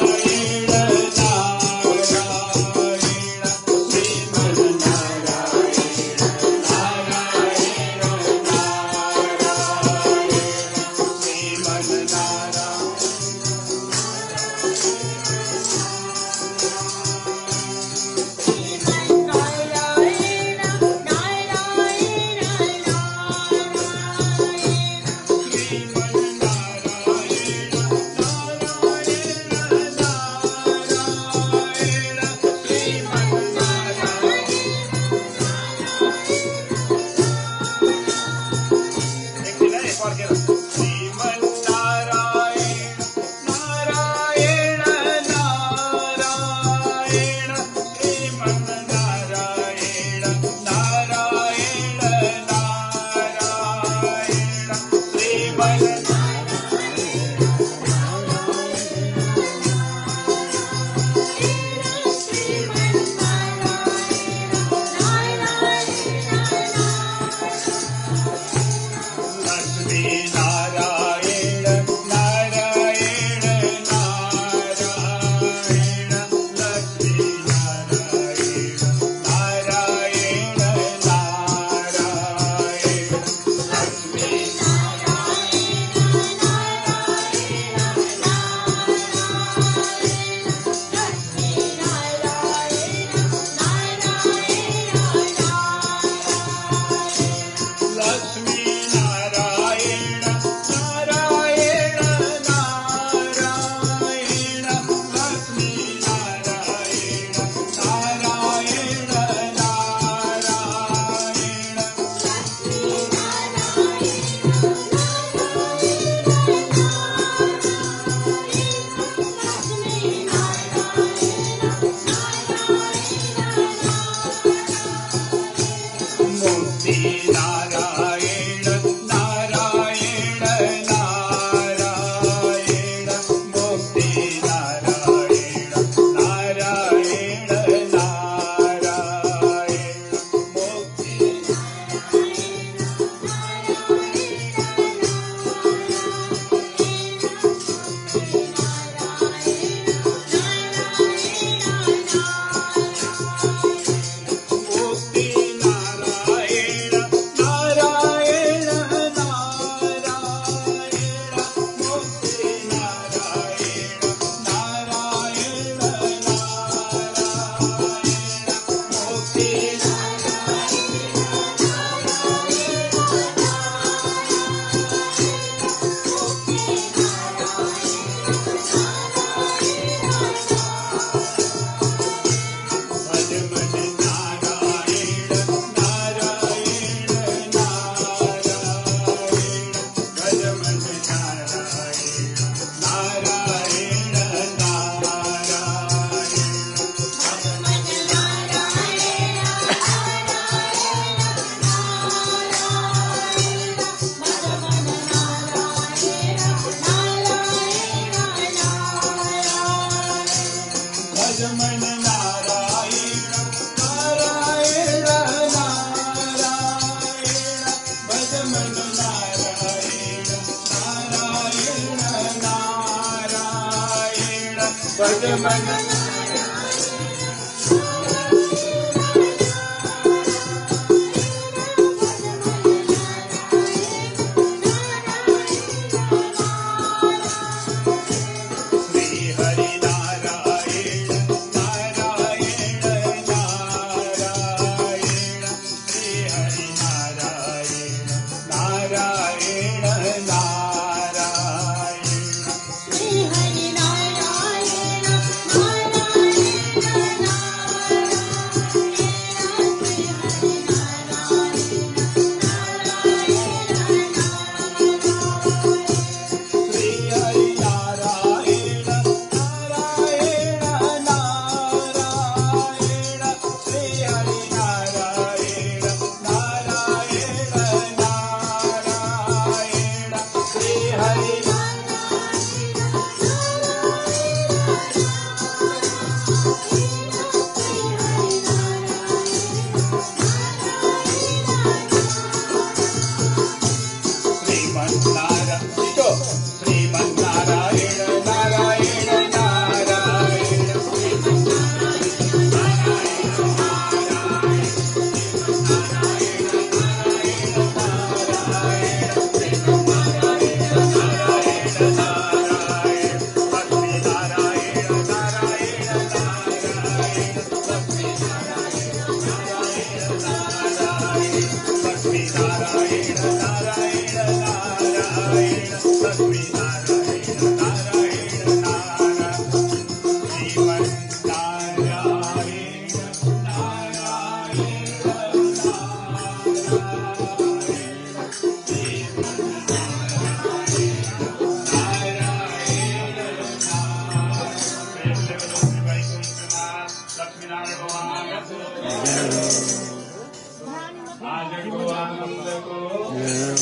भज मन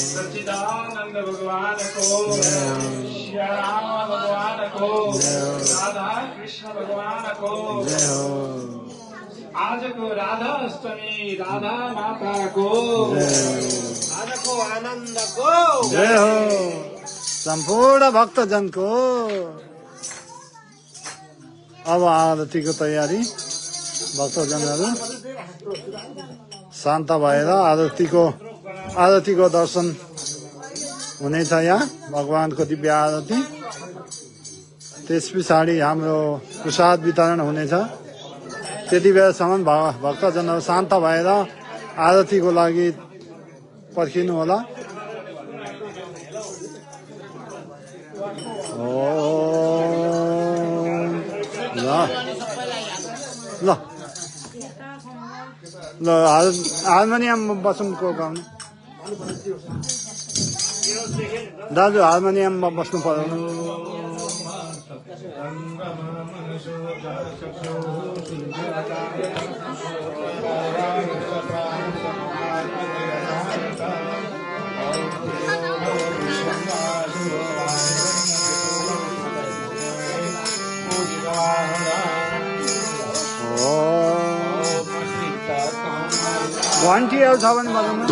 सच्चिदानंद भगवान को, श्री राम भगवान को, राधा कृष्ण भगवान को। आज को राधा अष्टमी राधा माता को, आज को आनंद को जय हो। संपूर्ण भक्तजन को अब आरतीको तयारी। भक्तजनहरू शान्त भएर आरतीको दर्शन हुनेछ। यहाँ भगवानको दिव्य आरती, त्यस पछाडि हाम्रो प्रसाद वितरण हुनेछ। त्यति बेलासम्म भक्तजनहरू शान्त भएर आरतीको लागि पर्खिनु होला। ल हार्मोनियम बस्नुको गाउनु दाजु, हार्मोनियममा बस्नु पर्यो। घन्टीहरू छ भने बजाउनु।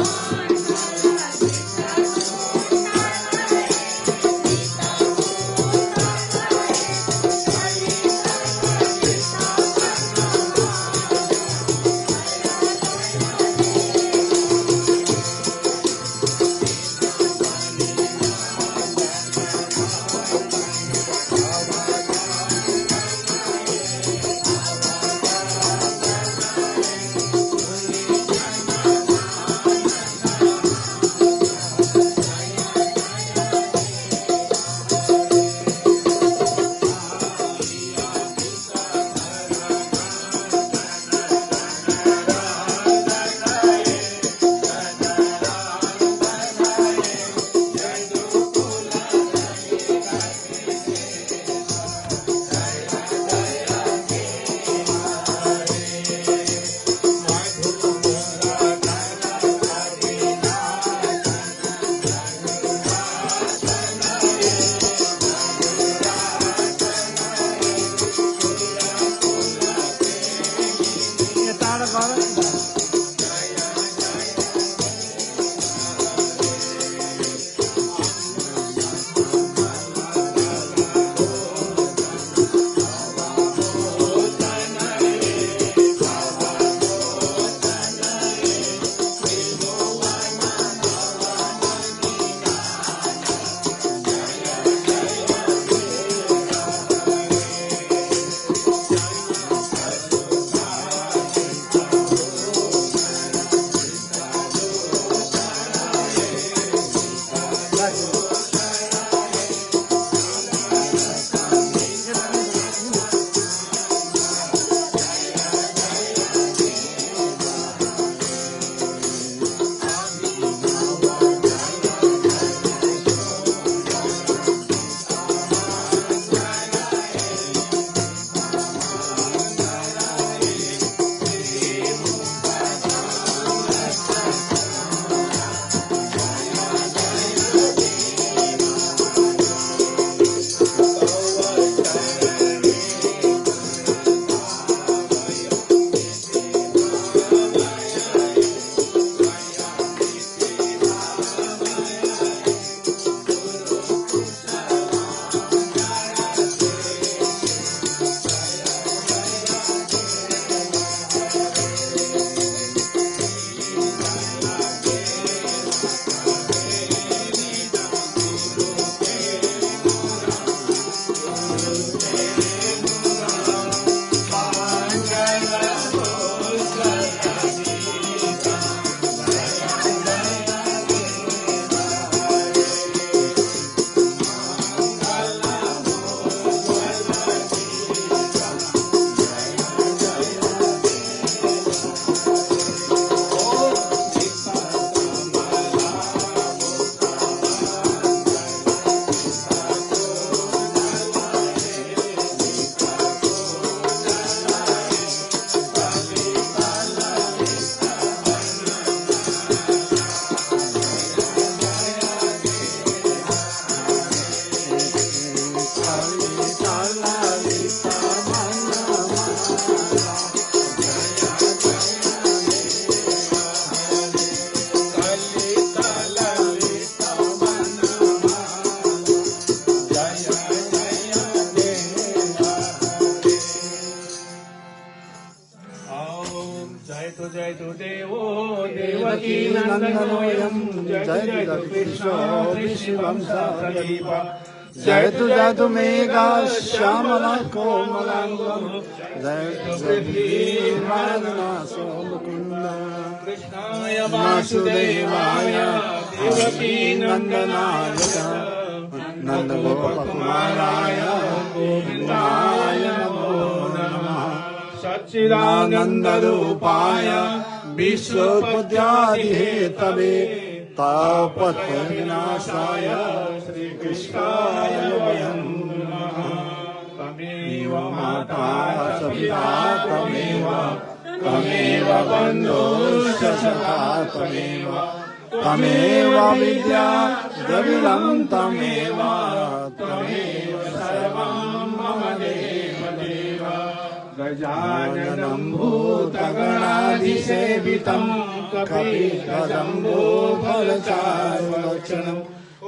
जयतु देवो देवकी नन्दनोऽयं जयतु कृष्णो वृषभंसप्रदीप जयतु मेघा श्यामला कोमलांगो जयतु पृथ्वीर्वादनासो मुकुंद कृष्णाय वासुदेवाय देवकी नन्दनाय नन्दगोपकुमाराय गोविन्दाय नमो नमः सच्चिदानन्दरूपाय विश्वोत्पत्त्यादिहेतवे तापत्रयविनाशाय श्रीकृष्णाय वयं नमः तमेव माता च पिता तमेव बन्धुश्च सखा तमेव विद्या द्रविणं तमेव सर्वं मम देव गजाननं भूतगणाधिसेवितं कपितजम्बोफलचारुलक्षणम्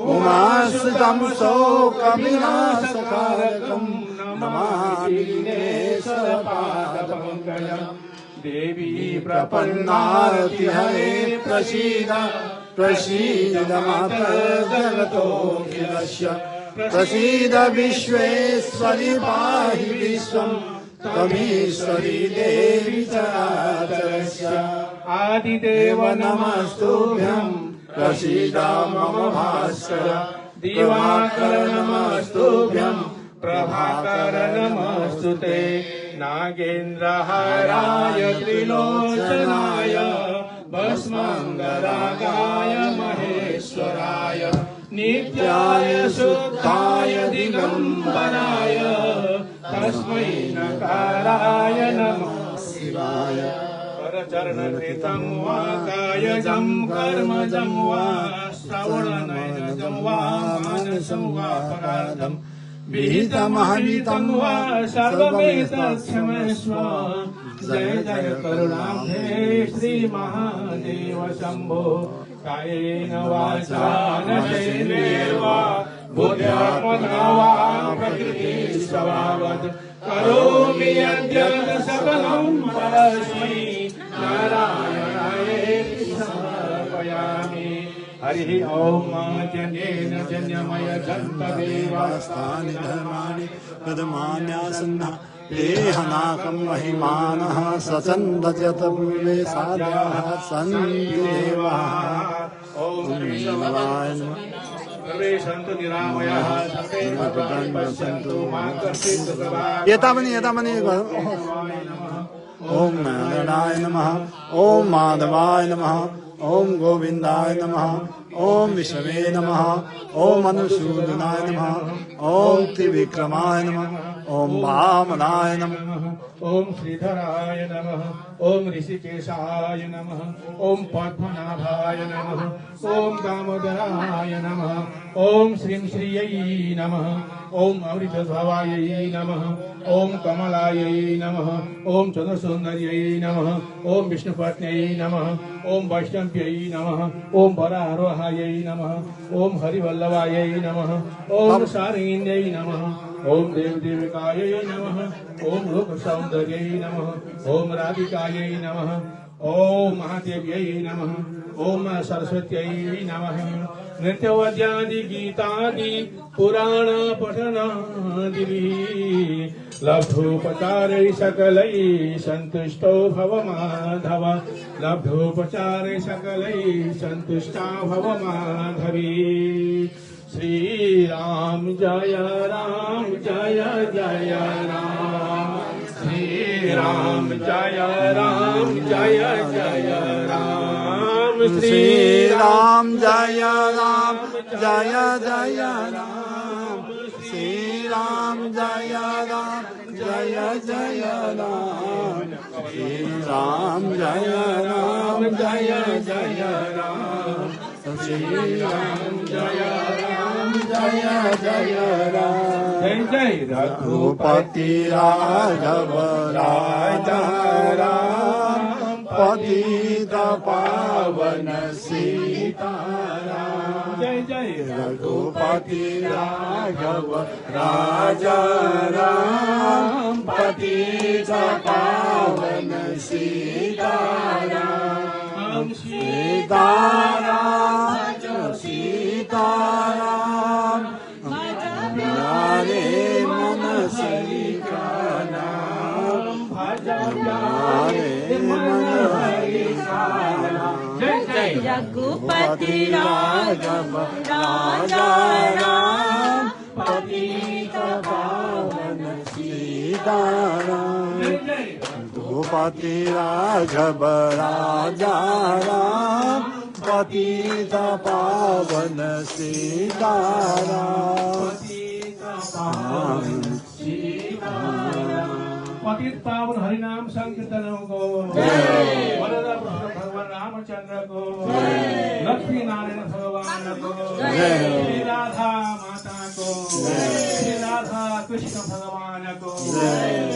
उमाश्रितं शोकविनाशकारकं नमामि दिनेशपादपङ्कजम् देवी प्रपन्नार्तिहरे प्रसीद मातर्जगतोऽखिलस्य प्रसीद विश्वेश्वरि पाहि विश्वं त्वमीश्वरी देवी चराचरस्य आदिदेव नमस्तुभ्यं प्रसीद मम भास्कर दिवाकर नमस्तुभ्यं प्रभाकर नमस्तुते नागेन्द्रहाराय त्रिलोचनाय भस्माङ्गरागाय महेश्वराय नित्याय शुद्धाय दिगम्बराय तस्मै नकाराय नमः शिवाय करचरणकृतं वा कायजं कर्मजं वा श्रवणनयनजं वा मानसं वा पराधम् विहितमहनितं वा सर्वमेतत्क्षमस्व जय जय करुणाब्धे श्रीमहादेव शम्भो कायेन वाचा नचेनेर्वा बुद्ध्यात्मना वा प्रकृतिस्वभावत् करोमि यद्यत् सकलं परस्मै नारायणायेति समर्पयामि हरिः ॐ जन्येन जन्यमय जन्तदेवास्तानि धर्माणि पदमान्यासन्ना देहनाकं महिमानः सचन्दजत पूर्वे साध्याः सन्ति देवाः ॐ शिवाय नमः सर्वे सन्तु निरामयाः सर्वे भद्राणि पश्यन्तु मा कश्चित् दुःखभाग् एतावनी ओम नारायणाय नमः ओम माधवाय नमः ओम गोविंदाय नमः ओम विष्णवे नमः ओम मनुसूदनाय नमः ओम त्रिविक्रमाय नमः ओम वामनाय नमः ओम श्रीधराय नमः ओम ऋषिकेशाय नमः ओम पद्मनाभाय नमः ओम दामोदराय नमः ओम श्रीं श्रियै नमः ओम अमृतभवायै नमः ओम कमलायै नमः ओम चतुर्सुन्दर्यै नमः ओम विष्णुपत्न्यै नमः ओम वैष्णव्यै नमः ओम वरारोहायै नमः ओम हरिवल्लभायै नमः ओम सारिण्यै नमः ओम देवदेविकायै नमः ओम रूपसौन्दर्यै नमः ओम राधिकायै नमः ओम महादेव्यै नमः ओम सरस्वत्यै नमः नृत्यवाद्यादि गीतादि पुराण पठनादिभिः लब्धोपचारै सकलै सन्तुष्टो भव माधव लब्धोपचारै सकलै सन्तुष्टा भव माधवी श्री राम जय जय राम श्री राम जय जय राम श्री राम जय जय राम श्री राम जय जय राम श्री राम जय जय राम श्री राम जय जय राम जय जय रघुपति राघव राजा राम पतित पावन सीताराम जय जय रघुपति राघव राजा राम पतित पावन सीताराम सीताराम सीताराम सीताराम प्यारे मन सीताराम प्यारे मन रघुपति राघव राजा राम पतित पावन सीताराम रघुपति राघव राजा राम पतित पावन सीताराम पतित पावन हरिनाम संकीर्तन को वरद भगवान रामचंद्र को लक्ष्मी नारायण भगवान को श्री राधा माता को श्री राधा कृष्ण भगवान को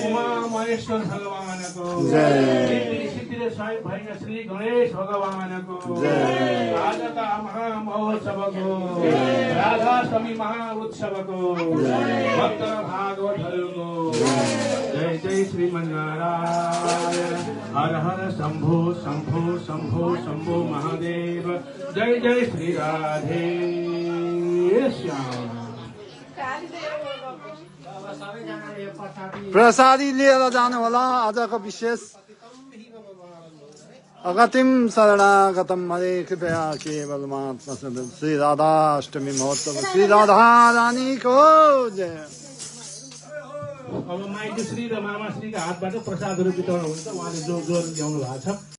उमा महेश्वर भगवान को सिद्धि साई भाई श्री गणेश भगवान को राधा महामहोत्सव को राधाष्टमी महाउत्सव को भक्त भागवत को जय जय श्रीमन्नारायण हर हर शंभो शंभो शंभो शंभो महादेव जय जय श्री राधे श्याम प्रसादी लिएर जानु होला आजको विशेष अगतिम शरणागतम हरे कृपया केवल मात्मा श्री राधा अष्टमी महोत्सव श्री राधा रानी को जय। अब माइती श्री र मामा श्रीका हातबाट प्रसादहरू वितरण हुन्छ उहाँले जो ल्याउनु भएको छ।